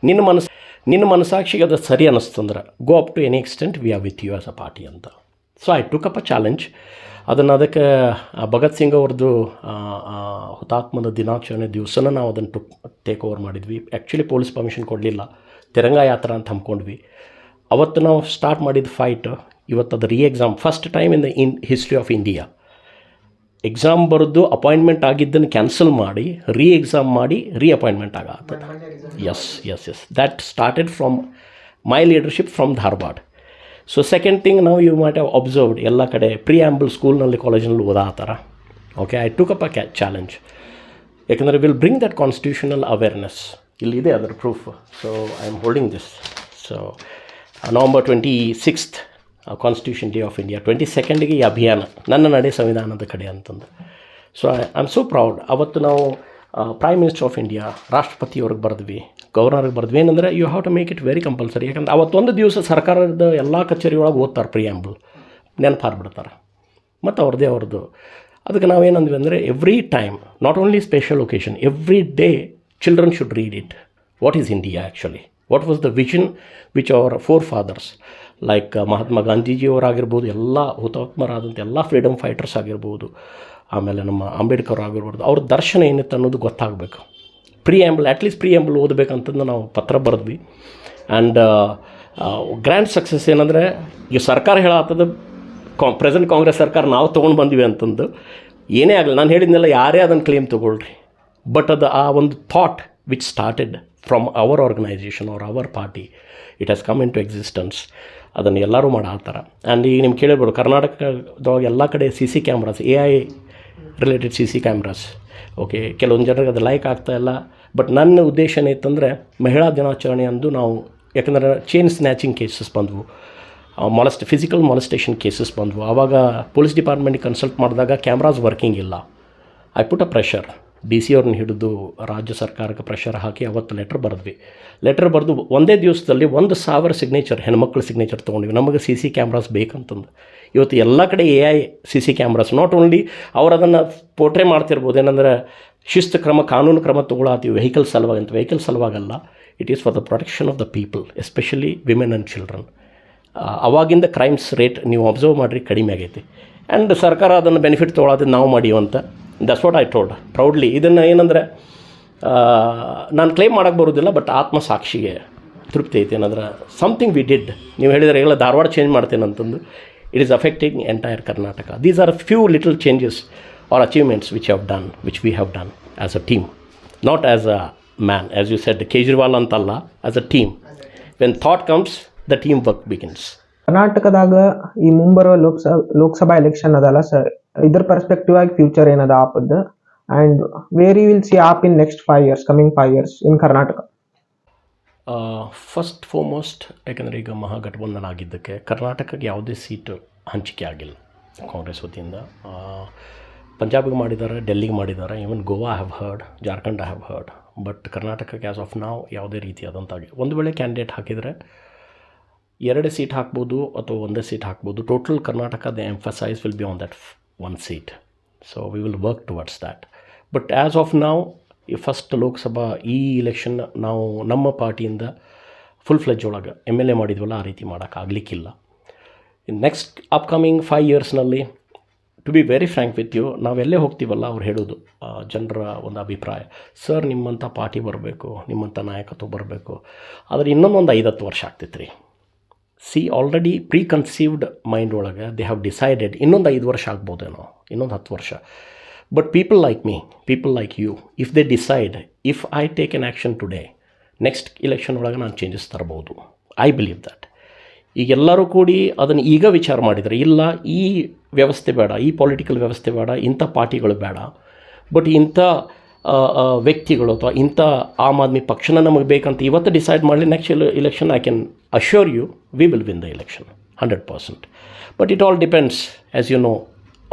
ನಿನ್ನ ಮನಸ್ಸಾಕ್ಷಿಗೆ ಅದು ಸರಿ ಅನ್ನಿಸ್ತಂದ್ರೆ go up to any extent we are with you as a party ಅಂತ. So I took up a challenge. ಅದಕ್ಕೆ ಭಗತ್ ಸಿಂಗ್ ಅವ್ರದ್ದು ಹುತಾತ್ಮದ ದಿನಾಚರಣೆ ದಿವಸನ ನಾವು ಅದನ್ನು ಟೇಕ್ ಓವರ್ ಮಾಡಿದ್ವಿ. ಆ್ಯಕ್ಚುಲಿ ಪೊಲೀಸ್ ಪರ್ಮಿಷನ್ ಕೊಡಲಿಲ್ಲ, ತಿರಂಗ ಯಾತ್ರಾ ಅಂತ ಹಮ್ಮಿಕೊಂಡ್ವಿ. ಅವತ್ತು ನಾವು ಸ್ಟಾರ್ಟ್ ಮಾಡಿದ ಫೈಟ್. ಇವತ್ತು ಅದು exam first time in history of India. Exam ಬರೆದು ಅಪಾಯಿಂಟ್ಮೆಂಟ್ ಆಗಿದ್ದನ್ನು ಕ್ಯಾನ್ಸಲ್ ಮಾಡಿ ಎಕ್ಸಾಮ್ ಮಾಡಿ ಅಪಾಯಿಂಟ್ಮೆಂಟ್ ಆಗತ್ತದ. Yes that started from my leadership from Dharwad. So second thing, ನಾವು ಯು ಮೈಟ್ ಹ್ಯಾವ್ ಅಬ್ಸರ್ವ್ಡ್ ಎಲ್ಲ ಕಡೆ ಪ್ರಿಯಾಂಬಲ್ ಸ್ಕೂಲ್ನಲ್ಲಿ ಕಾಲೇಜಿನಲ್ಲಿ ಓದಾತಾರ. Okay, I took up a challenge. ಯಾಕಂದರೆ will bring that constitutional awareness. ಇಲ್ಲಿದೆ ಅದರ proof. So I am holding this. So November 26th constitution day of India, 22nd ಈ ಅಭಿಯಾನ ನನ್ನ ನಡೆ ಸಂವಿಧಾನದ ಕಡೆ ಅಂತಂದು. So I am so proud. ಅವತ್ತು ನಾವು ಪ್ರೈಮ್ ಮಿನಿಸ್ಟರ್ ಆಫ್ ಇಂಡಿಯಾ, ರಾಷ್ಟ್ರಪತಿಯವ್ರಿಗೆ ಬರೆದ್ವಿ, ಗವರ್ನರ್ಗೆ ಬರೆದ್ವಿ. ಏನಂದರೆ you have to make it very compulsory. ಯಾಕಂದ್ರೆ ಅವತ್ತೊಂದು ದಿವಸ ಸರ್ಕಾರದ ಎಲ್ಲ ಕಚೇರಿ ಒಳಗೆ ಓದ್ತಾರೆ ಪ್ರಿಯಾಂಬಲ್, ನೆನಪಾರ್ಬಿಡ್ತಾರೆ ಮತ್ತು ಅವ್ರದ್ದು. ಅದಕ್ಕೆ ನಾವೇನಂದ್ವಿ ಅಂದರೆ every time, not only special occasion, every day children should read it. What is India actually, what was the vision which our forefathers like Mahatma ಗಾಂಧೀಜಿಯವರಾಗಿರ್ಬೋದು, ಎಲ್ಲ ಹುತಾತ್ಮರಾದಂಥ ಎಲ್ಲ ಫ್ರೀಡಮ್ ಫೈಟರ್ಸ್ ಆಗಿರ್ಬೋದು, ಆಮೇಲೆ ನಮ್ಮ ಅಂಬೇಡ್ಕರ್ ಆಗಿರ್ಬೋದು, ಅವ್ರ ದರ್ಶನ ಏನಿತ್ತು ಅನ್ನೋದು ಗೊತ್ತಾಗಬೇಕು. ಅಟ್ಲೀಸ್ಟ್ ಪ್ರಿಯಾಂಬಲ್ ಓದಬೇಕಂತಂದು ನಾವು ಪತ್ರ ಬರೆದ್ವಿ. ಆ್ಯಂಡ್ ಗ್ರ್ಯಾಂಡ್ ಸಕ್ಸಸ್ ಏನಂದರೆ ಈ ಸರ್ಕಾರ ಹೇಳತ್ತದ, ಪ್ರೆಸೆಂಟ್ ಕಾಂಗ್ರೆಸ್ ಸರ್ಕಾರ ನಾವು ತೊಗೊಂಡು ಬಂದ್ವಿ ಅಂತಂದು. ಏನೇ ಆಗಲಿ, ನಾನು ಹೇಳಿದ್ನೆಲ್ಲ ಯಾರೇ ಅದನ್ನು ಕ್ಲೇಮ್ ತೊಗೊಳ್ರಿ, ಬಟ್ ಅದು ಆ ಒಂದು thought which started from our organisation or our party, it has come in to existence. ಅದನ್ನು ಎಲ್ಲರೂ ಮಾಡಾತಾರೆ. ಆ್ಯಂಡ್ ಈಗ ನಿಮ್ಗೆ ಕೇಳಿರ್ಬೋದು, ಕರ್ನಾಟಕದಾಗ ಎಲ್ಲ ಕಡೆ CC cameras, AI related CC cameras. Okay, ಕೆಲವೊಂದು ಜನರಿಗೆ ಅದು ಲೈಕ್ ಆಗ್ತಾಯಿಲ್ಲ, ಬಟ್ ನನ್ನ ಉದ್ದೇಶ ಏನಿತ್ತಂದರೆ ಮಹಿಳಾ ದಿನಾಚರಣೆ ಅಂದು ನಾವು, ಯಾಕಂದರೆ ಚೈನ್ ಸ್ನ್ಯಾಚಿಂಗ್ ಕೇಸಸ್ ಬಂದವು, ಫಿಸಿಕಲ್ ಮಾಲೆಸ್ಟೇಷನ್ ಕೇಸಸ್ ಬಂದವು. ಆವಾಗ ಪೊಲೀಸ್ ಡಿಪಾರ್ಟ್ಮೆಂಟಿಗೆ ಕನ್ಸಲ್ಟ್ ಮಾಡಿದಾಗ ಕ್ಯಾಮ್ರಾಸ್ ವರ್ಕಿಂಗ್ ಇಲ್ಲ. I put a pressure, DC ಅವ್ರನ್ನ ಹಿಡಿದು ರಾಜ್ಯ ಸರ್ಕಾರಕ್ಕೆ ಪ್ರೆಷರ್ ಹಾಕಿ ಅವತ್ತು ಲೆಟ್ರ್ ಬರೆದು ಒಂದೇ ದಿವಸದಲ್ಲಿ 1,000 ಸಿಗ್ನೇಚರ್, ಹೆಣ್ಮಕ್ಳ ಸಿಗ್ನೇಚರ್ ತೊಗೊಂಡಿವಿ. ನಮಗೆ CC ಕ್ಯಾಮ್ರಾಸ್ ಬೇಕಂತಂದು. ಇವತ್ತು ಎಲ್ಲ ಕಡೆ AI CC cameras. Not only ಅವ್ರು ಅದನ್ನು ಪೋರ್ಟ್ರೇ ಮಾಡ್ತಿರ್ಬೋದು, ಏನಂದರೆ ಶಿಸ್ತು ಕ್ರಮ, ಕಾನೂನು ಕ್ರಮ ತೊಗೊಳತ್ತೀವಿ ವೆಹಿಕಲ್ ಸಲುವಾಗಿ ಅಂತ. ವೆಹಿಕಲ್ ಸಲುವಾಗಲ್ಲ, it is for the protection of the people, especially women and children. ಅವಾಗಿಂದ ಕ್ರೈಮ್ಸ್ ರೇಟ್ ನೀವು ಅಬ್ಸರ್ವ್ ಮಾಡಿರಿ ಕಡಿಮೆ ಆಗೈತಿ. ಆ್ಯಂಡ್ ಸರ್ಕಾರ ಅದನ್ನು ಬೆನಿಫಿಟ್ ತೊಗೊಳೋದು ನಾವು ಮಾಡಿವಂತ. That's what I told proudly. ಇದನ್ನು ಏನಂದರೆ ನಾನು ಕ್ಲೇಮ್ ಮಾಡೋಕ್ಕೆ ಬರೋದಿಲ್ಲ, ಬಟ್ ಆತ್ಮಸಾಕ್ಷಿಗೆ ತೃಪ್ತಿ ಐತಿ. ಏನಂದ್ರೆ ಸಮಥಿಂಗ್ ವಿ ಡಿಡ್. ನೀವು ಹೇಳಿದರೆ ಎಲ್ಲ ಧಾರವಾಡ ಚೇಂಜ್ ಮಾಡ್ತೇನೆ ಅಂತಂದು, it is affecting entire Karnataka. These are few little changes are achievements which we have done as a team, not as a man. As you said, Kejriwal ಅಂತಲ್ಲ, as a team. When thought comes, the team work begins. ಕರ್ನಾಟಕದಾಗ ಈ ಮುಂಬರುವ Lok Sabha election ಅದಲ್ಲ sir, ಇದ್ರ perspective ಆಗಿ future ಏನದ ಆಪದ್ದು, and where you will see AAP in next 5 years, coming 5 years in Karnataka? First foremost, ಯಾಕಂದರೆ ಈಗ ಮಹಾಗಠಬಂಧನ ಆಗಿದ್ದಕ್ಕೆ ಕರ್ನಾಟಕಕ್ಕೆ ಯಾವುದೇ ಸೀಟು ಹಂಚಿಕೆ ಆಗಿಲ್ಲ ಕಾಂಗ್ರೆಸ್ ವತಿಯಿಂದ. ಪಂಜಾಬಿಗೆ ಮಾಡಿದ್ದಾರೆ, ಡೆಲ್ಲಿಗೆ ಮಾಡಿದ್ದಾರೆ, even Goa I have heard, Jharkhand I have heard. But ಕರ್ನಾಟಕಕ್ಕೆ ಆ್ಯಸ್ ಆಫ್ ನಾವು ಯಾವುದೇ ರೀತಿಯಾದಂತಾಗಿ ಒಂದು ವೇಳೆ ಕ್ಯಾಂಡಿಡೇಟ್ ಹಾಕಿದರೆ 2 ಸೀಟ್ ಹಾಕ್ಬೋದು ಅಥವಾ 1 ಸೀಟ್ ಹಾಕ್ಬೋದು. Total Karnataka the emphasise will be on that 1 seat. So we will work towards that. But as of ನಾವು ಈ ಫಸ್ಟ್ ಲೋಕಸಭಾ ಈ ಇಲೆಕ್ಷನ್ ನಾವು ನಮ್ಮ ಪಾರ್ಟಿಯಿಂದ ಫುಲ್ ಫ್ಲೆಜ್ ಒಳಗೆ MLA ಮಾಡಿದ್ವಲ್ಲ, ಆ ರೀತಿ ಮಾಡೋಕ್ಕಾಗಲಿಕ್ಕಿಲ್ಲ. ನೆಕ್ಸ್ಟ್ ಅಪ್ಕಮಿಂಗ್ 5 ಇಯರ್ಸ್ನಲ್ಲಿ to be very frank with you, ನಾವೆಲ್ಲೇ ಹೋಗ್ತೀವಲ್ಲ ಅವ್ರು ಹೇಳೋದು ಜನರ ಒಂದು ಅಭಿಪ್ರಾಯ, ಸರ್ ನಿಮ್ಮಂಥ ಪಾರ್ಟಿ ಬರಬೇಕು, ನಿಮ್ಮಂಥ ನಾಯಕತ್ವ ಬರಬೇಕು. ಆದರೆ ಇನ್ನೊಂದು 5-10 ವರ್ಷ ಆಗ್ತೈತೆ ರೀ. See already preconceived mind ಒಳಗೆ ದೇ ಹ್ಯಾವ್ ಡಿಸೈಡೆಡ್ ಇನ್ನೊಂದು 5 ವರ್ಷ ಆಗ್ಬೋದೇನೋ, ಇನ್ನೊಂದು 10 ವರ್ಷ. But people like me, people like you, if they decide, if I take an action today, next election ಒಳಗೆ ನಾನು ಚೇಂಜಸ್ ತರ್ಬೋದು. I believe that. ಈಗೆಲ್ಲರೂ ಕೂಡಿ ಅದನ್ನು ಈಗ ವಿಚಾರ ಮಾಡಿದರೆ, ಇಲ್ಲ ಈ ವ್ಯವಸ್ಥೆ ಬೇಡ, ಈ ಪೊಲಿಟಿಕಲ್ ವ್ಯವಸ್ಥೆ ಬೇಡ, ಇಂಥ ಪಾರ್ಟಿಗಳು ಬೇಡ, ಬಟ್ ಇಂಥ ವ್ಯಕ್ತಿಗಳು ಅಥವಾ ಇಂಥ ಆಮ್ ಆದ್ಮಿ ಪಕ್ಷನ ನಮಗೆ ಬೇಕಂತ ಇವತ್ತು ಡಿಸೈಡ್ ಮಾಡಲಿ, next election I can assure you we will win the election 100%. But it all depends as you know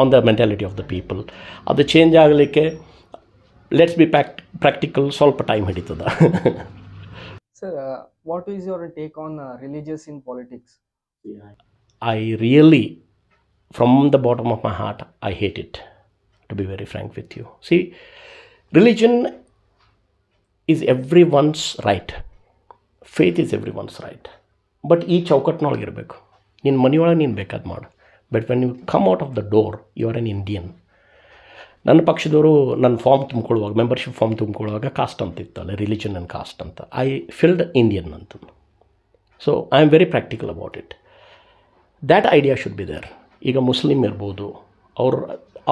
on the mentality of the people. ಅದು ಚೇಂಜ್ ಆಗಲಿಕ್ಕೆ ಲೆಟ್ಸ್ ಬಿ ಪ್ರಾಕ್ಟಿಕಲ್, ಸ್ವಲ್ಪ ಟೈಮ್ ಹಿಡಿತದ. Sir, what is your take on religious in politics? I really, from the bottom of my heart, I hate it, to be very frank with you. See, religion is everyone's right. Faith is everyone's right. But ಈ ಚೌಕಟ್ಟಿನೊಳಗೆ ಇರಬೇಕು. ನಿನ್ನ ಮನೆಯೊಳಗೆ ನೀನು ಬೇಕಾದ ಮಾಡು. But when you come out of the door you are an Indian. ನನ್ನ ಪಕ್ಷದವರು ನನ್ನ ಫಾರ್ಮ್ ತುಂಬ್ಕೊಳ್ಳುವಾಗ, ಮೆಂಬರ್ಶಿಪ್ ಫಾರ್ಮ್ ತುಂಬ್ಕೊಳ್ಳುವಾಗ ಕಾಸ್ಟ್ ಅಂತ ಇತ್ತಲ್ಲ, ರಿಲಿಜನ್ ಆ್ಯಂಡ್ ಕಾಸ್ಟ್ ಅಂತ. ಐ ಫಿಲ್ಡ್ ಇಂಡಿಯನ್ ಅಂತ. So I am very practical about it. That idea should be there. ಈಗ ಮುಸ್ಲಿಮ್ ಇರ್ಬೋದು,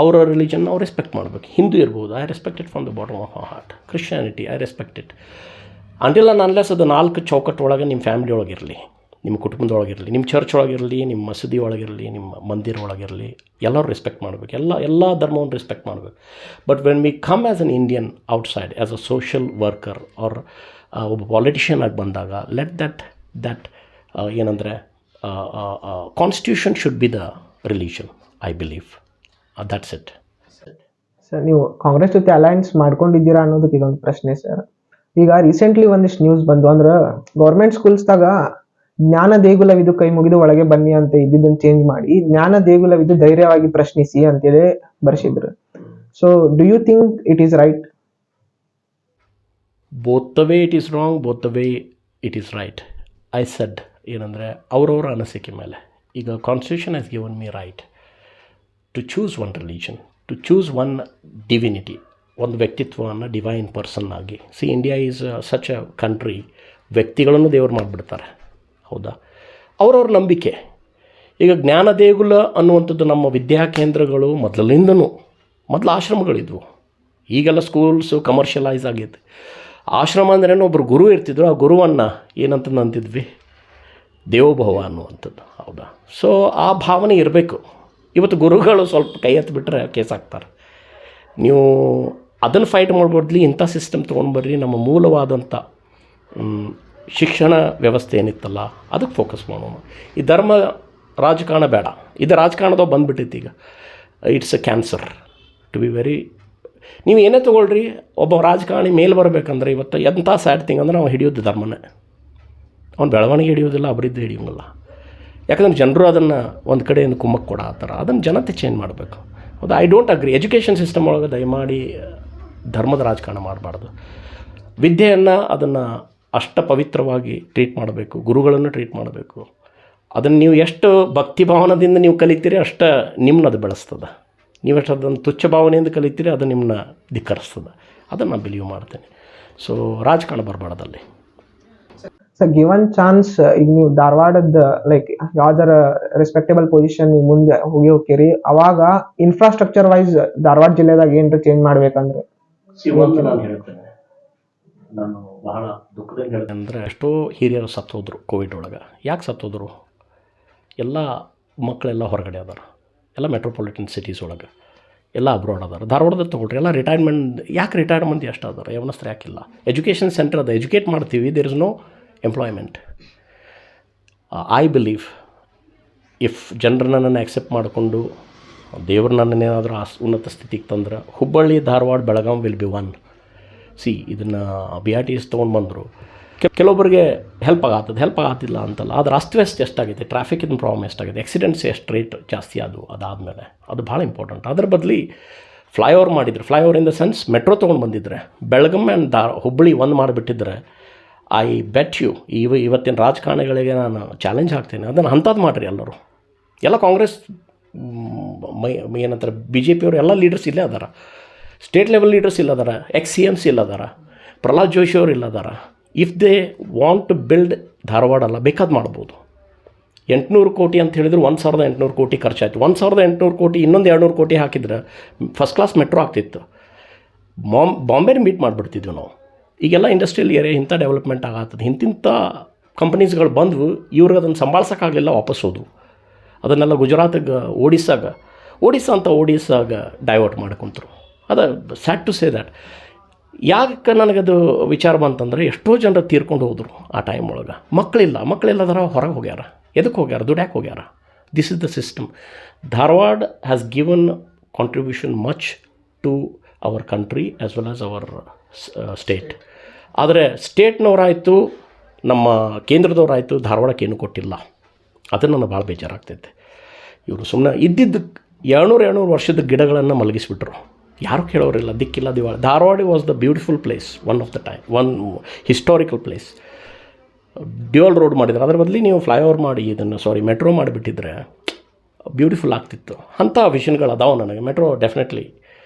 ಅವರ ರಿಲಿಜನ್ ಅವ್ರು ರೆಸ್ಪೆಕ್ಟ್ ಮಾಡಬೇಕು. ಹಿಂದೂ ಇರ್ಬೋದು, I respect it from the bottom of my heart. Christianity I respect it. Until and unless ಅದು 4 ಚೌಕಟ್ಟು ಒಳಗೆ ನಿಮ್ಮ ಫ್ಯಾಮಿಲಿ ಒಳಗಿರಲಿ, ನಿಮ್ಮ ಕುಟುಂಬದೊಳಗಿರಲಿ, ನಿಮ್ಮ ಚರ್ಚ್ ಒಳಗಿರಲಿ, ನಿಮ್ಮ ಮಸೀದಿ ಒಳಗಿರಲಿ, ನಿಮ್ಮ ಮಂದಿರ ಒಳಗಿರಲಿ, ಎಲ್ಲರೂ ರೆಸ್ಪೆಕ್ಟ್ ಮಾಡಬೇಕು. ಎಲ್ಲ ಧರ್ಮವನ್ನು ರೆಸ್ಪೆಕ್ಟ್ ಮಾಡಬೇಕು. But when we come as an Indian outside as a social worker or ಒಬ್ಬ ಪಾಲಿಟಿಷಿಯನ್ ಆಗಿ ಬಂದಾಗ, ಲೆಟ್ ದಟ್ ಏನಂದರೆ constitution should be the religion, I believe. That's it. Sir, ನೀವು ಕಾಂಗ್ರೆಸ್ ಜೊತೆ ಅಲಯನ್ಸ್ ಮಾಡ್ಕೊಂಡಿದ್ದೀರಾ ಅನ್ನೋದಕ್ಕೆ ಇದೊಂದು ಪ್ರಶ್ನೆ ಸರ್. ಈಗ ರೀಸೆಂಟ್ಲಿ ಒಂದಿಷ್ಟು ನ್ಯೂಸ್ ಬಂದು, ಅಂದ್ರೆ ಗೌರ್ಮೆಂಟ್ ಸ್ಕೂಲ್ಸ್ದಾಗ ಜ್ಞಾನ ದೇಗುಲವಿದು ಕೈ ಮುಗಿದು ಒಳಗೆ ಬನ್ನಿ ಅಂತ ಇದ್ದಿದ್ದನ್ನು ಚೇಂಜ್ ಮಾಡಿ ಜ್ಞಾನ ದೇಗುಲವಿದು ಧೈರ್ಯವಾಗಿ ಪ್ರಶ್ನಿಸಿ ಅಂತೇಳಿ ಬರ್ಸಿದ್ರು. So do you think it is right? Both the way it is wrong, both the way it is right. I said ಏನಂದರೆ ಅವರವರ ಅನಿಸಿಕೆ ಮೇಲೆ. ಈಗ constitution has given me right to choose one religion, to choose one divinity, ಒಂದು ವ್ಯಕ್ತಿತ್ವವನ್ನು divine person ಆಗಿ. See, India is such a country, ವ್ಯಕ್ತಿಗಳನ್ನು ದೇವರು ಮಾಡಿಬಿಡ್ತಾರೆ, ಹೌದಾ? ಅವರವ್ರ ನಂಬಿಕೆ. ಈಗ ಜ್ಞಾನ ದೇಗುಲ ಅನ್ನುವಂಥದ್ದು ನಮ್ಮ ವಿದ್ಯಾಕೇಂದ್ರಗಳು ಮೊದಲು ಆಶ್ರಮಗಳಿದ್ವು. ಈಗೆಲ್ಲ ಸ್ಕೂಲ್ಸು ಕಮರ್ಷಿಯಲೈಸ್ ಆಗೈತೆ. ಆಶ್ರಮ ಅಂದ್ರೇನು, ಒಬ್ಬರು ಗುರು ಇರ್ತಿದ್ರು, ಆ ಗುರುವನ್ನು ಏನಂತ ಅಂತಿದ್ವಿ, ದೇವೋಭವ ಅನ್ನುವಂಥದ್ದು, ಹೌದಾ? ಸೊ ಆ ಭಾವನೆ ಇರಬೇಕು. ಇವತ್ತು ಗುರುಗಳು ಸ್ವಲ್ಪ ಕೈ ಎತ್ತಿಬಿಟ್ರೆ ಕೇಸ್ ಹಾಕ್ತಾರೆ. ನೀವು ಅದನ್ನು ಫೈಟ್ ಮಾಡ್ಬೋದ್ಲಿ, ಇಂಥ ಸಿಸ್ಟಮ್ ತೊಗೊಂಡ್ಬರ್ರಿ, ನಮ್ಮ ಮೂಲವಾದಂಥ ಶಿಕ್ಷಣ ವ್ಯವಸ್ಥೆ ಏನಿತ್ತಲ್ಲ ಅದಕ್ಕೆ ಫೋಕಸ್ ಮಾಡೋಣ. ಈ ಧರ್ಮ ರಾಜಕಾರಣ ಬೇಡ. ಇದು ರಾಜಕಾರಣದಾಗ ಬಂದುಬಿಟ್ಟೈತಿ ಈಗ. It's a cancer, to be very. ನೀವು ಏನೇ ತೊಗೊಳ್ರಿ, ಒಬ್ಬ ರಾಜಕಾರಣಿ ಮೇಲೆ ಬರಬೇಕಂದ್ರೆ ಇವತ್ತು ಎಂಥ ಸ್ಯಾಡ್ ಥಿಂಗ್ ಅಂದರೆ ನಾವು ಹಿಡಿಯೋದು ಧರ್ಮನೇ. ಅವ್ನು ಬೆಳವಣಿಗೆ ಹಿಡಿಯೋದಿಲ್ಲ, ಅಭಿವೃದ್ಧಿ ಹಿಡಿಯೋಂಗಿಲ್ಲ. ಯಾಕಂದ್ರೆ ಜನರು ಅದನ್ನು ಒಂದು ಕಡೆಯಿಂದ ಕುಮ್ಮಕ್ಕೆ ಕೊಡ ಆ ಥರ. ಅದನ್ನು ಜನತೆ ಚೇಂಜ್ ಮಾಡಬೇಕು, ಹೌದಾ? I don't agri. Education system ಒಳಗೆ ದಯಮಾಡಿ ಧರ್ಮದ ರಾಜಕಾರಣ ಮಾಡಬಾರ್ದು. ವಿದ್ಯೆಯನ್ನು ಅದನ್ನು ಅಷ್ಟ ಪವಿತ್ರವಾಗಿ ಟ್ರೀಟ್ ಮಾಡಬೇಕು, ಗುರುಗಳನ್ನು ಟ್ರೀಟ್ ಮಾಡಬೇಕು. ಅದನ್ನು ನೀವು ಎಷ್ಟು ಭಕ್ತಿ ಭಾವನದಿಂದ ನೀವು ಕಲಿತೀರಿ ಅಷ್ಟು ನಿಮ್ಮನ್ನ ಅದು ಬೆಳೆಸ್ತದೆ. ನೀವು ಎಷ್ಟು ಅದನ್ನು ತುಚ್ಛ ಭಾವನೆಯಿಂದ ಕಲಿತೀರಿ ಅದು ನಿಮ್ಮನ್ನ ಧಿಕ್ಕರಿಸ್ತದೆ. ಅದನ್ನು ನಾನು ಬಿಲೀವ್ ಮಾಡ್ತೇನೆ. ಸೊ ರಾಜಕಾರಣ ಬರಬಾರ್ದಲ್ಲಿ. ಸರ್, ಗಿವನ್ ಚಾನ್ಸ್ ಈಗ ನೀವು ಧಾರವಾಡದ ಲೈಕ್ ಯಾವ್ದಾರ ರೆಸ್ಪೆಕ್ಟೇಬಲ್ ಪೊಸಿಷನ್ ಈಗ ಮುಂದೆ ಹೋಗಿರಿ, ಅವಾಗ ಇನ್ಫ್ರಾಸ್ಟ್ರಕ್ಚರ್ ವೈಸ್ ಧಾರವಾಡ ಜಿಲ್ಲೆದಾಗ ಏನಾರ ಚೇಂಜ್ ಮಾಡ್ಬೇಕಂದ್ರೆ? ನಾನು ಹೇಳ್ತೇನೆ, ನಾನು ಬಹಳ ದುಃಖದಲ್ಲಿ ಹೇಳಿದೆ. ಅಂದರೆ ಎಷ್ಟೋ ಹಿರಿಯರು ಸತ್ತೋದ್ರು ಕೋವಿಡ್ ಒಳಗೆ. ಯಾಕೆ ಸತ್ತೋದ್ರು? ಎಲ್ಲ ಮಕ್ಕಳೆಲ್ಲ ಹೊರಗಡೆ ಅದಾರ, ಎಲ್ಲ ಮೆಟ್ರೋಪಾಲಿಟನ್ ಸಿಟೀಸ್ ಒಳಗೆ, ಎಲ್ಲ ಅಬ್ರಾಡ್ ಅದಾರ. ಧಾರವಾಡದಲ್ಲಿ ತೊಗೊಳ್ರಿ, ಎಲ್ಲ ರಿಟೈರ್ಮೆಂಟ್. ಯಾಕೆ ರಿಟೈರ್ಮೆಂಟ್ ಎಷ್ಟು ಅದಾರ? ಯವನಸ್ಥರು ಯಾಕಿಲ್ಲ? ಎಜುಕೇಷನ್ ಸೆಂಟರ್ ಅದ, ಎಜುಕೇಟ್ ಮಾಡ್ತೀವಿ, there is no employment. I believe if ಜನರನ್ನ ಅಕ್ಸೆಪ್ಟ್ ಮಾಡಿಕೊಂಡು ದೇವ್ರು ನನ್ನೇನಾದರೂ ಉನ್ನತ ಸ್ಥಿತಿಗೆ ತಂದ್ರೆ Hubballi Dharwad Belgaum will be one. ಇದನ್ನು ಬಿ ಆರ್ ಟಿ ಎಸ್ ತೊಗೊಂಡು ಬಂದರು. ಕೆಲವೊಬ್ಬರಿಗೆ ಹೆಲ್ಪ್ ಆಗತ್ತಿಲ್ಲ ಅಂತಲ್ಲ, ಆದರೆ ಅಸ್ತವ್ಯಸ್ತ ಎಷ್ಟಾಗಿದೆ, ಟ್ರಾಫಿಕಿನ ಪ್ರಾಬ್ಲಮ್ ಎಷ್ಟಾಗಿದೆ, ಆಕ್ಸಿಡೆಂಟ್ಸ್ ಎಷ್ಟು ರೇಟ್ ಜಾಸ್ತಿ ಅದಾದಮೇಲೆ ಅದು ಭಾಳ ಇಂಪಾರ್ಟೆಂಟ್. ಅದ್ರ ಬದಲಿ ಫ್ಲೈಓವರ್ ಮಾಡಿದ್ರು, flyover in the sense metro ತೊಗೊಂಡು ಬಂದಿದ್ರೆ, ಬೆಳಗಾಂ ಆ್ಯಂಡ್ ಹುಬ್ಬಳ್ಳಿ ಒಂದು ಮಾಡಿಬಿಟ್ಟಿದ್ರೆ, ಐ ಬೆಟ್ ಯು ಇವತ್ತಿನ ರಾಜಕಾರಣಿಗಳಿಗೆ ನಾನು ಚಾಲೆಂಜ್ ಹಾಕ್ತೀನಿ, ಅದನ್ನು ಅಂಥದ್ದು ಮಾಡಿರಿ ಎಲ್ಲರೂ. ಎಲ್ಲ ಕಾಂಗ್ರೆಸ್ ಏನಂತಾರೆ ಬಿ ಜೆ ಪಿಯವರು ಎಲ್ಲ ಲೀಡರ್ಸ್ ಇಲ್ಲೇ ಅದಾರ, ಸ್ಟೇಟ್ ಲೆವೆಲ್ ಲೀಡರ್ಸ್ ಇಲ್ಲದಾರ, CMs ಇಲ್ಲದಾರ, ಪ್ರಹ್ಲಾದ್ ಜೋಶಿ ಅವರು ಇಲ್ಲದಾರ. If they want to build Dharwad ಅಲ್ಲ ಬೇಕಾದ್ ಮಾಡ್ಬೋದು. 800 ಕೋಟಿ ಅಂತ ಹೇಳಿದ್ರು 1800 ಕೋಟಿ ಖರ್ಚಾಯಿತು. 1800 ಕೋಟಿ ಇನ್ನೊಂದು 200 ಕೋಟಿ ಹಾಕಿದ್ರೆ ಫಸ್ಟ್ ಕ್ಲಾಸ್ ಮೆಟ್ರೋ ಆಗ್ತಿತ್ತು. ಬಾಂಬೆನ ಮೀಟ್ ಮಾಡಿಬಿಡ್ತಿದ್ವಿ ನಾವು. ಈಗೆಲ್ಲ ಇಂಡಸ್ಟ್ರಿಯಲ್ ಏರಿಯಾ ಇಂಥ ಡೆವಲಪ್ಮೆಂಟ್ ಆಗತ್ತದ, ಇಂತಿಂಥ ಕಂಪ್ನೀಸ್ಗಳು ಬಂದವು, ಇವ್ರಿಗೆ ಅದನ್ನು ಸಂಭಾಳ್ಸೋಕ್ಕಾಗಲಿಲ್ಲ, ವಾಪಸ್ ಹೋದವು. ಅದನ್ನೆಲ್ಲ ಗುಜರಾತಿಗೆ ಒಡಿಸ್ಸಾಗ ಡೈವರ್ಟ್ ಮಾಡ್ಕೊಂತರು. ಅದು ಸ್ಯಾಡ್ ಟು ಸೇ ದ್ಯಾಟ್. ಯಾಕೆ ನನಗದು ವಿಚಾರ ಬಂತಂದರೆ, ಎಷ್ಟೋ ಜನರು ತೀರ್ಕೊಂಡು ಹೋದರು ಆ ಟೈಮ್ ಒಳಗೆ. ಮಕ್ಕಳಿಲ್ಲದಾರ ಹೊರಗೆ ಹೋಗ್ಯಾರ. ಎದಕ್ಕೆ ಹೋಗ್ಯಾರ? ದುಡ್ಯಾಕೆ ಹೋಗ್ಯಾರ. This is the system. Dharwad has given contribution much to our country as well as our state. ಆದರೆ ಸ್ಟೇಟ್ನವರಾಯಿತು, ನಮ್ಮ ಕೇಂದ್ರದವರಾಯಿತು, ಧಾರವಾಡಕ್ಕೆ ಏನೂ ಕೊಟ್ಟಿಲ್ಲ. ಅದು ನನಗೆ ಭಾಳ ಬೇಜಾರಾಗ್ತೈತೆ. ಇವರು ಸುಮ್ಮನೆ ಇದ್ದಿದ್ದು 200 ವರ್ಷದ ಗಿಡಗಳನ್ನು ಮಲಗಿಸ್ಬಿಟ್ರು. ಯಾರೂ ಕೇಳೋರಿಲ್ಲ, ದಿಕ್ಕಿಲ್ಲ ದಿವಾಳ. Dharwad was the beautiful place, one historical place. Dual road ಮಾಡಿದ್ರು, ಅದ್ರ ಬದಲಿ ನೀವು ಫ್ಲೈಓವರ್ ಮಾಡಿ ಮೆಟ್ರೋ ಮಾಡಿಬಿಟ್ಟಿದ್ರೆ ಬ್ಯೂಟಿಫುಲ್ ಆಗ್ತಿತ್ತು. ಅಂಥ ವಿಷನ್ಗಳು ಅದಾವೆ ನನಗೆ. ಮೆಟ್ರೋ ಡೆಫಿನೆಟ್ಲಿ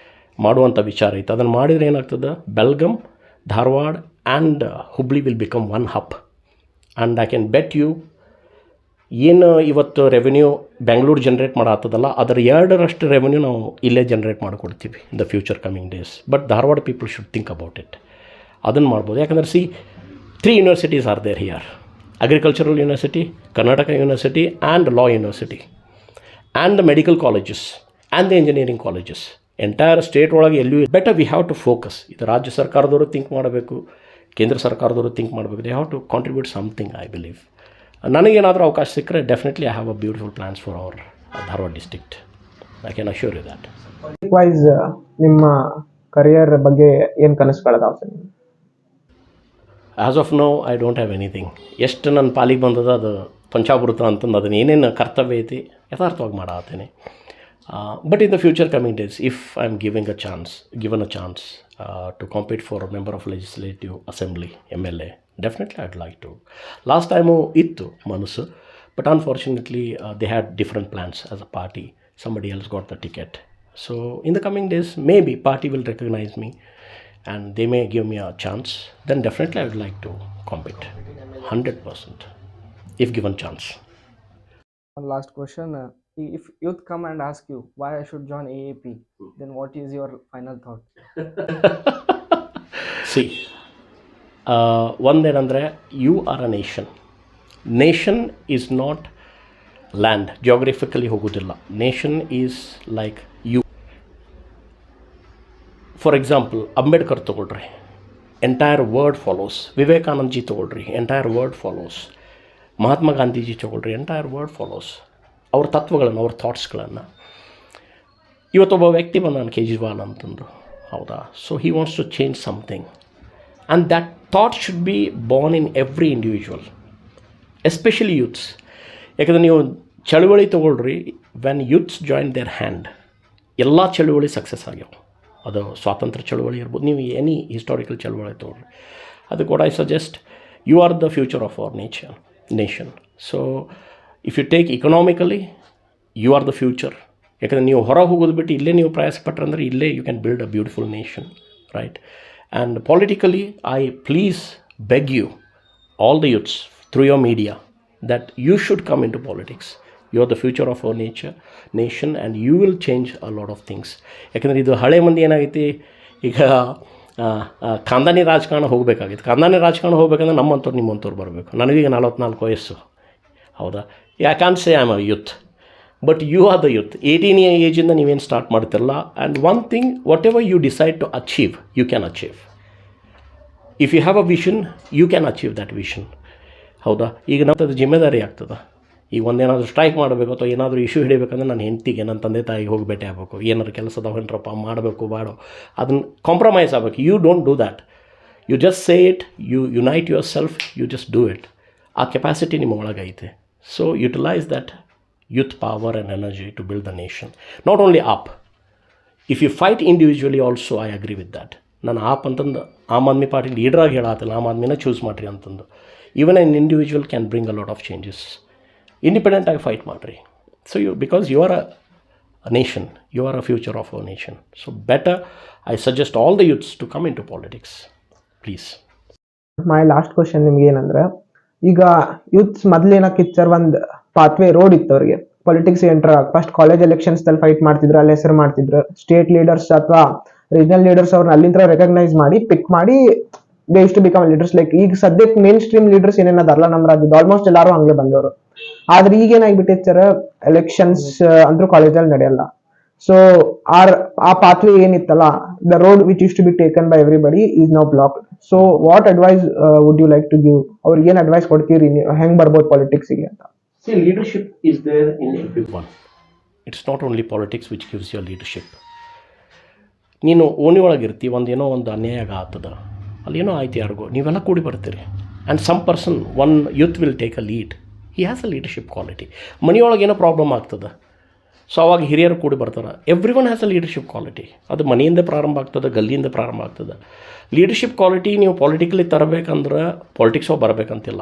ಮಾಡುವಂಥ ವಿಚಾರ ಇತ್ತು. ಅದನ್ನು ಮಾಡಿದರೆ ಏನಾಗ್ತದೆ, Belgaum, Dharwad and Hubli will become one hub. And I can bet you, ಏನು ಇವತ್ತು ರೆವೆನ್ಯೂ ಬೆಂಗಳೂರು ಜನ್ರೇಟ್ ಮಾಡತ್ತದಲ್ಲ, ಅದರ 2ರಷ್ಟು ರೆವೆನ್ಯೂ ನಾವು ಇಲ್ಲೇ ಜನ್ರೇಟ್ ಮಾಡಿಕೊಡ್ತೀವಿ in the future coming days. But Dharwad people should think about it. ಅದನ್ನು ಮಾಡ್ಬೋದು. ಯಾಕಂದರೆ 3 universities are there here: agricultural university, Karnataka university and law university, and the medical colleges and the engineering colleges. Entire state ಒಳಗೆ ಎಲ್ಲೂ better we have to focus. ಇದು ರಾಜ್ಯ ಸರ್ಕಾರದವರು think ಮಾಡಬೇಕು, ಕೇಂದ್ರ ಸರ್ಕಾರದವರು ಥಿಂಕ್ ಮಾಡಬೇಕು. They have to contribute something, I believe. ನನಗೇನಾದರೂ ಅವಕಾಶ ಸಿಕ್ಕರೆ definitely I have a beautiful plans for our Dharwad district. I can assure you that. Wise ನಿಮ್ಮ ಕರಿಯರ್ ಬಗ್ಗೆ ಏನು ಕನಸುಗಳದಾವ ಸರ್? As of now I don't have anything. ಎಷ್ಟು ನನ್ನ ಪಾಲಿಗೆ ಬಂದದ ಅದು ಪಂಚಾಮೃತ ಅಂತಂದು ಅದನ್ನು ಏನೇನು ಕರ್ತವ್ಯ ಐತಿ ಯಥಾರ್ಥವಾಗಿ ಮಾಡತ್ತೀನಿ. But in the future coming days, if I am given a chance to compete for member of legislative assembly, MLA, definitely I'd like to. Last time ಇತ್ತು ಮನಸ್ಸು, but unfortunately they had different plans as a party. Somebody else got the ticket. So in the coming days, maybe party will recognize me and they may give me a chance. Then definitely I would like to compete 100% if given chance. One last question. If youth come and ask you why I should join AAP, then what is your final thought? See, ಒಂದೇನಂದರೆ, you are a nation. Nation is not land, geographically ಹೋಗೋದಿಲ್ಲ. Nation is like you. For example, Ambedkar ತೊಗೊಳ್ರಿ, entire world follows. Vivekanandaji ತೊಗೊಳ್ರಿ, entire world follows. Mahatma Gandhiji ತೊಗೊಳ್ರಿ, entire world follows. ಅವ್ರ ತತ್ವಗಳನ್ನು, ಅವ್ರ ಥಾಟ್ಸ್ಗಳನ್ನು. ಇವತ್ತೊಬ್ಬ ವ್ಯಕ್ತಿ ಬಂದಾನ, ಕೇಜ್ರಿವಾಲ್ ಅಂತಂದು, ಹೌದಾ? So he wants to change something and that thought should be born in every individual, especially youths. ಯಾಕಂದರೆ ನೀವು ಚಳುವಳಿ ತೊಗೊಳ್ರಿ, when youths join their hand, ಎಲ್ಲ ಚಳುವಳಿ ಸಕ್ಸಸ್ ಆಗ್ಯಾವ. ಅದು ಸ್ವಾತಂತ್ರ್ಯ ಚಳುವಳಿ ಇರ್ಬೋದು, ನೀವು ಎನಿ ಹಿಸ್ಟಾರಿಕಲ್ ಚಳುವಳಿ ತೊಗೊಳ್ರಿ. ಅದು ಕೂಡ I suggest, you are the future of our nation. So if you take economically, you are the future. ಯಾಕಂದರೆ ನೀವು ಹೊರ ಹೋಗೋದು ಬಿಟ್ಟು ಇಲ್ಲೇ ನೀವು ಪ್ರಯಾಸ ಪಟ್ಟರೆ ಇಲ್ಲೇ you can build a beautiful nation, right? And politically, I please beg you, all the youths, through your media, that you should come into politics. You are the future of our nation and you will change a lot of things. ಯಾಕಂದರೆ ಇದು ಹಳೆ ಮಂದಿ ಏನಾಗೈತಿ, ಈಗ ಖಾನ್ದಾನಿ ರಾಜಕಾರಣ ಹೋಗಬೇಕಾಗಿತ್ತು. ಖಾನ್ದಾನಿ ರಾಜಕಾರಣ ಹೋಗ್ಬೇಕಂದ್ರೆ ನಮ್ಮಂಥವ್ರು ನಿಮ್ಮಂಥವ್ರು ಬರಬೇಕು. ನನಗೀಗ 44 ವಯಸ್ಸು, ಹೌದಾ? I can say I am a youth, but you are the youth. 18 ಏಜಿಂದ ನೀವೇನು ಸ್ಟಾರ್ಟ್ ಮಾಡ್ತಿರಲ್ಲ. And one thing, whatever you decide to achieve, you can achieve. If you have a vision, you can achieve that vision, ಹೌದಾ? ಈಗ ನಮ್ಮದು ಜಿಮ್ಮೆದಾರಿ ಆಗ್ತದೆ. ಈಗ ಒಂದೇನಾದರೂ strike ಮಾಡಬೇಕು ಅಥವಾ ಏನಾದರೂ ಇಶ್ಯೂ ಹಿಡಿಬೇಕಂದ್ರೆ ನನ್ನ ಹೆಂಡತಿಗೆ ನನ್ನ ತಂದೆ ತಾಯಿಗೆ ಹೋಗಿ ಭೇಟಿ ಆಗಬೇಕು, ಏನಾದ್ರು ಕೆಲಸದ ಹೊಂಟ್ರಪ್ಪ ಮಾಡಬೇಕು ಬಾಡೋ, ಅದನ್ನು ಕಾಂಪ್ರಮೈಸ್ ಆಗಬೇಕು. You don't do that. You just say it, you unite yourself, you just do it. ಆ ಕೆಪಾಸಿಟಿ ನಿಮ್ಮ ಒಳಗೈತೆ. So utilise that youth power and energy to build the nation. Not only up. If you fight individually also, I agree with that. ನಾನು ಆಪ್ ಅಂತಂದು Aam Aadmi party ಲೀಡ್ರಾಗಿ ಹೇಳತ್ತಿಲ್ಲ, ಆಮ್ ಆದ್ಮಿನ choose ಮಾಡಿರಿ ಅಂತಂದು. Even an individual can bring a lot of changes. ಇಂಡಿಪೆಂಡೆಂಟಾಗಿ fight ಮಾಡಿರಿ. So because you are a nation, you are a future of our nation. So better I suggest all the youths to come in to politics please. My last question ನಿಮ್ಗೆ ಏನಂದ್ರೆ, ಈಗ youths ಮೊದ್ಲೇನಕ್ಕೆ sir ಒಂದು pathway road ಇತ್ತು ಅವ್ರಿಗೆ politics enter ಆಗಿ. First college elections ಅಲ್ಲಿ fight ಮಾಡ್ತಿದ್ರು, ಅಲ್ಲಿ ಹೆಸರು ಮಾಡ್ತಿದ್ರು. ಸ್ಟೇಟ್ ಲೀಡರ್ಸ್ ಅಥವಾ ರೀಜನಲ್ ಲೀಡರ್ಸ್ ಅವ್ರನ್ನ ಅಲ್ಲಿಂದ ರೆಕಗ್ನೈಸ್ ಮಾಡಿ ಪಿಕ್ ಮಾಡಿ they use to become leaders. Like ಈಗ ಸದ್ಯಕ್ಕೆ ಮೇನ್ ಸ್ಟ್ರೀಮ್ ಲೀಡರ್ಸ್ ಏನೇನದಾರಲ್ಲ ನಮ್ಮ ರಾಜ್ಯದ ಆಲ್ಮೋಸ್ಟ್ ಎಲ್ಲರೂ ಹಂಗೆ ಬಂದವರು. ಆದ್ರೆ ಈಗ ಏನಾಗ್ಬಿಟ್ಟೈತೆ ಸರ್, ಎಲೆಕ್ಷನ್ಸ್ ಅಂದ್ರೂ ಕಾಲೇಜಲ್ಲಿ ನಡೆಯಲ್ಲ. ಸೊ ಆ ಪಾತ್ವೇ ಏನಿತ್ತಲ್ಲ, the road which used to be taken by everybody is now blocked. So what advice would you like to give? ಅವ್ರಿಗೆ ಏನು ಅಡ್ವೈಸ್ ಕೊಡ್ತೀರಿ, ಹೆಂಗ್ ಬರ್ಬೋದು ಪಾಲಿಟಿಕ್ಸ್ಗೆ ಅಂತ? See, leadership is there in everyone. It's not only politics which gives you leadership. ನೀನು ಓಣಿ ಒಳಗಿರ್ತಿ, ಒಂದೇನೋ ಒಂದು ಅನ್ಯಾಯ ಆಗ್ತದ, ಅಲ್ಲೇನೋ ಆಯ್ತು ಯಾರಿಗೋ, ನೀವೆಲ್ಲ ಕೂಡಿ ಬರ್ತೀರಿ. And some person, one youth will take a lead. He has a leadership quality. ಮನೆಯೊಳಗೆ ಏನೋ ಪ್ರಾಬ್ಲಮ್ ಆಗ್ತದೆ, ಸೊ ಅವಾಗ ಹಿರಿಯರು ಕೂಡಿ ಬರ್ತಾರೆ. Every one has a leadership quality. ಅದು ಮನೆಯಿಂದ ಪ್ರಾರಂಭ ಆಗ್ತದೆ, ಗಲ್ಲಿಯಿಂದ ಪ್ರಾರಂಭ ಆಗ್ತದೆ. ಲೀಡರ್ಶಿಪ್ ಕ್ವಾಲಿಟಿ ನೀವು ಪಾಲಿಟಿಕಲಿ ತರಬೇಕಂದ್ರೆ ಪಾಲಿಟಿಕ್ಸ್ ಹೋಗಿ ಬರಬೇಕಂತಿಲ್ಲ.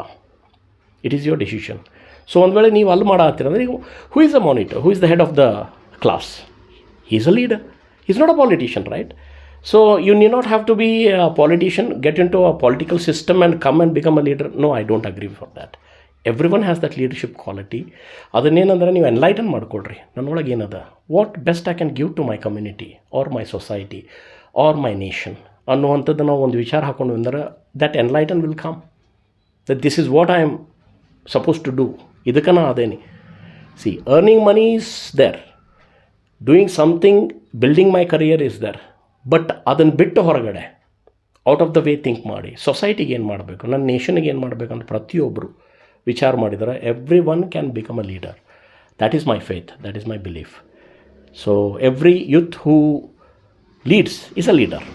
It is your decision. So ಒಂದು ವೇಳೆ ನೀವು ಅಲ್ಲಿ ಮಾಡತ್ತೀರ ಅಂದರೆ, ಈಗ who is the monitor, who is the head of the class? He is a leader, he is not a politician, right? So you need not have to be a politician, get in to a political system and come and become a leader. No, I don't agree for that. Every one has that leadership quality. ಅದನ್ನೇನಂದ್ರೆ ನೀವು enlighten ಮಾಡ್ಕೊಳ್ರಿ, ನನ್ನೊಳಗೆ ಏನದ, what best I can give to my community or my society or my nation ಅನ್ನುವಂಥದ್ದು ನಾವು ಒಂದು ವಿಚಾರ ಹಾಕೊಂಡು ಅಂದ್ರೆ, that enlighten will come, that this is what I am suppose to do. ಇದಕ್ಕೆ ನಾ ಅದೇನಿ. See, earning money is there, doing something, building my career is there. But ಅದನ್ನು ಬಿಟ್ಟು ಹೊರಗಡೆ out of the way think ಮಾಡಿ, ಸೊಸೈಟಿಗೆ ಏನು ಮಾಡಬೇಕು, ನನ್ನ ನೇಷನ್ಗೆ ಏನು ಮಾಡಬೇಕು ಅಂತ ಪ್ರತಿಯೊಬ್ಬರು ವಿಚಾರ ಮಾಡಿದರೆ everyone can become a leader. That is my faith, that is my belief. So every youth who leads is a leader.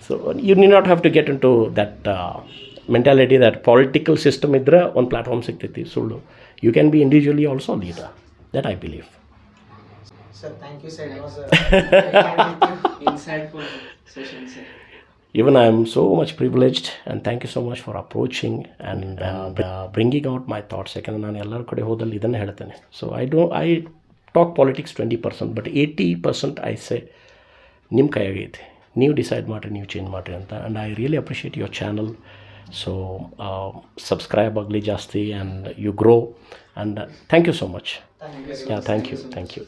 So you need not have to get in to that mentality that political system ಇದ್ದರೆ ಒಂದು platform ಸಿಗ್ತೈತಿ. ಸುಳ್ಳು. You can be individually also a leader. That I believe. Sir, thank you, sir. It was a insightful session, sir. Even I am so much privileged, and thank you so much for approaching and bringing out my thoughts. ಯಾಕಂದರೆ ನಾನು ಎಲ್ಲರ ಕಡೆ ಹೋದಲ್ಲಿ ಇದನ್ನೇ ಹೇಳ್ತೇನೆ. So I talk politics 20%, but 80% I say ನಿಮ್ಮ ಕೈಯಾಗೈತೆ, ನೀವು decide ಮಾಡಿರಿ, ನೀವು ಚೇಂಜ್ ಮಾಡಿರಿ ಅಂತ. And I really appreciate your channel. So subscribe agli jasti and you grow, and thank you so much. Thank you. Yeah, thank you.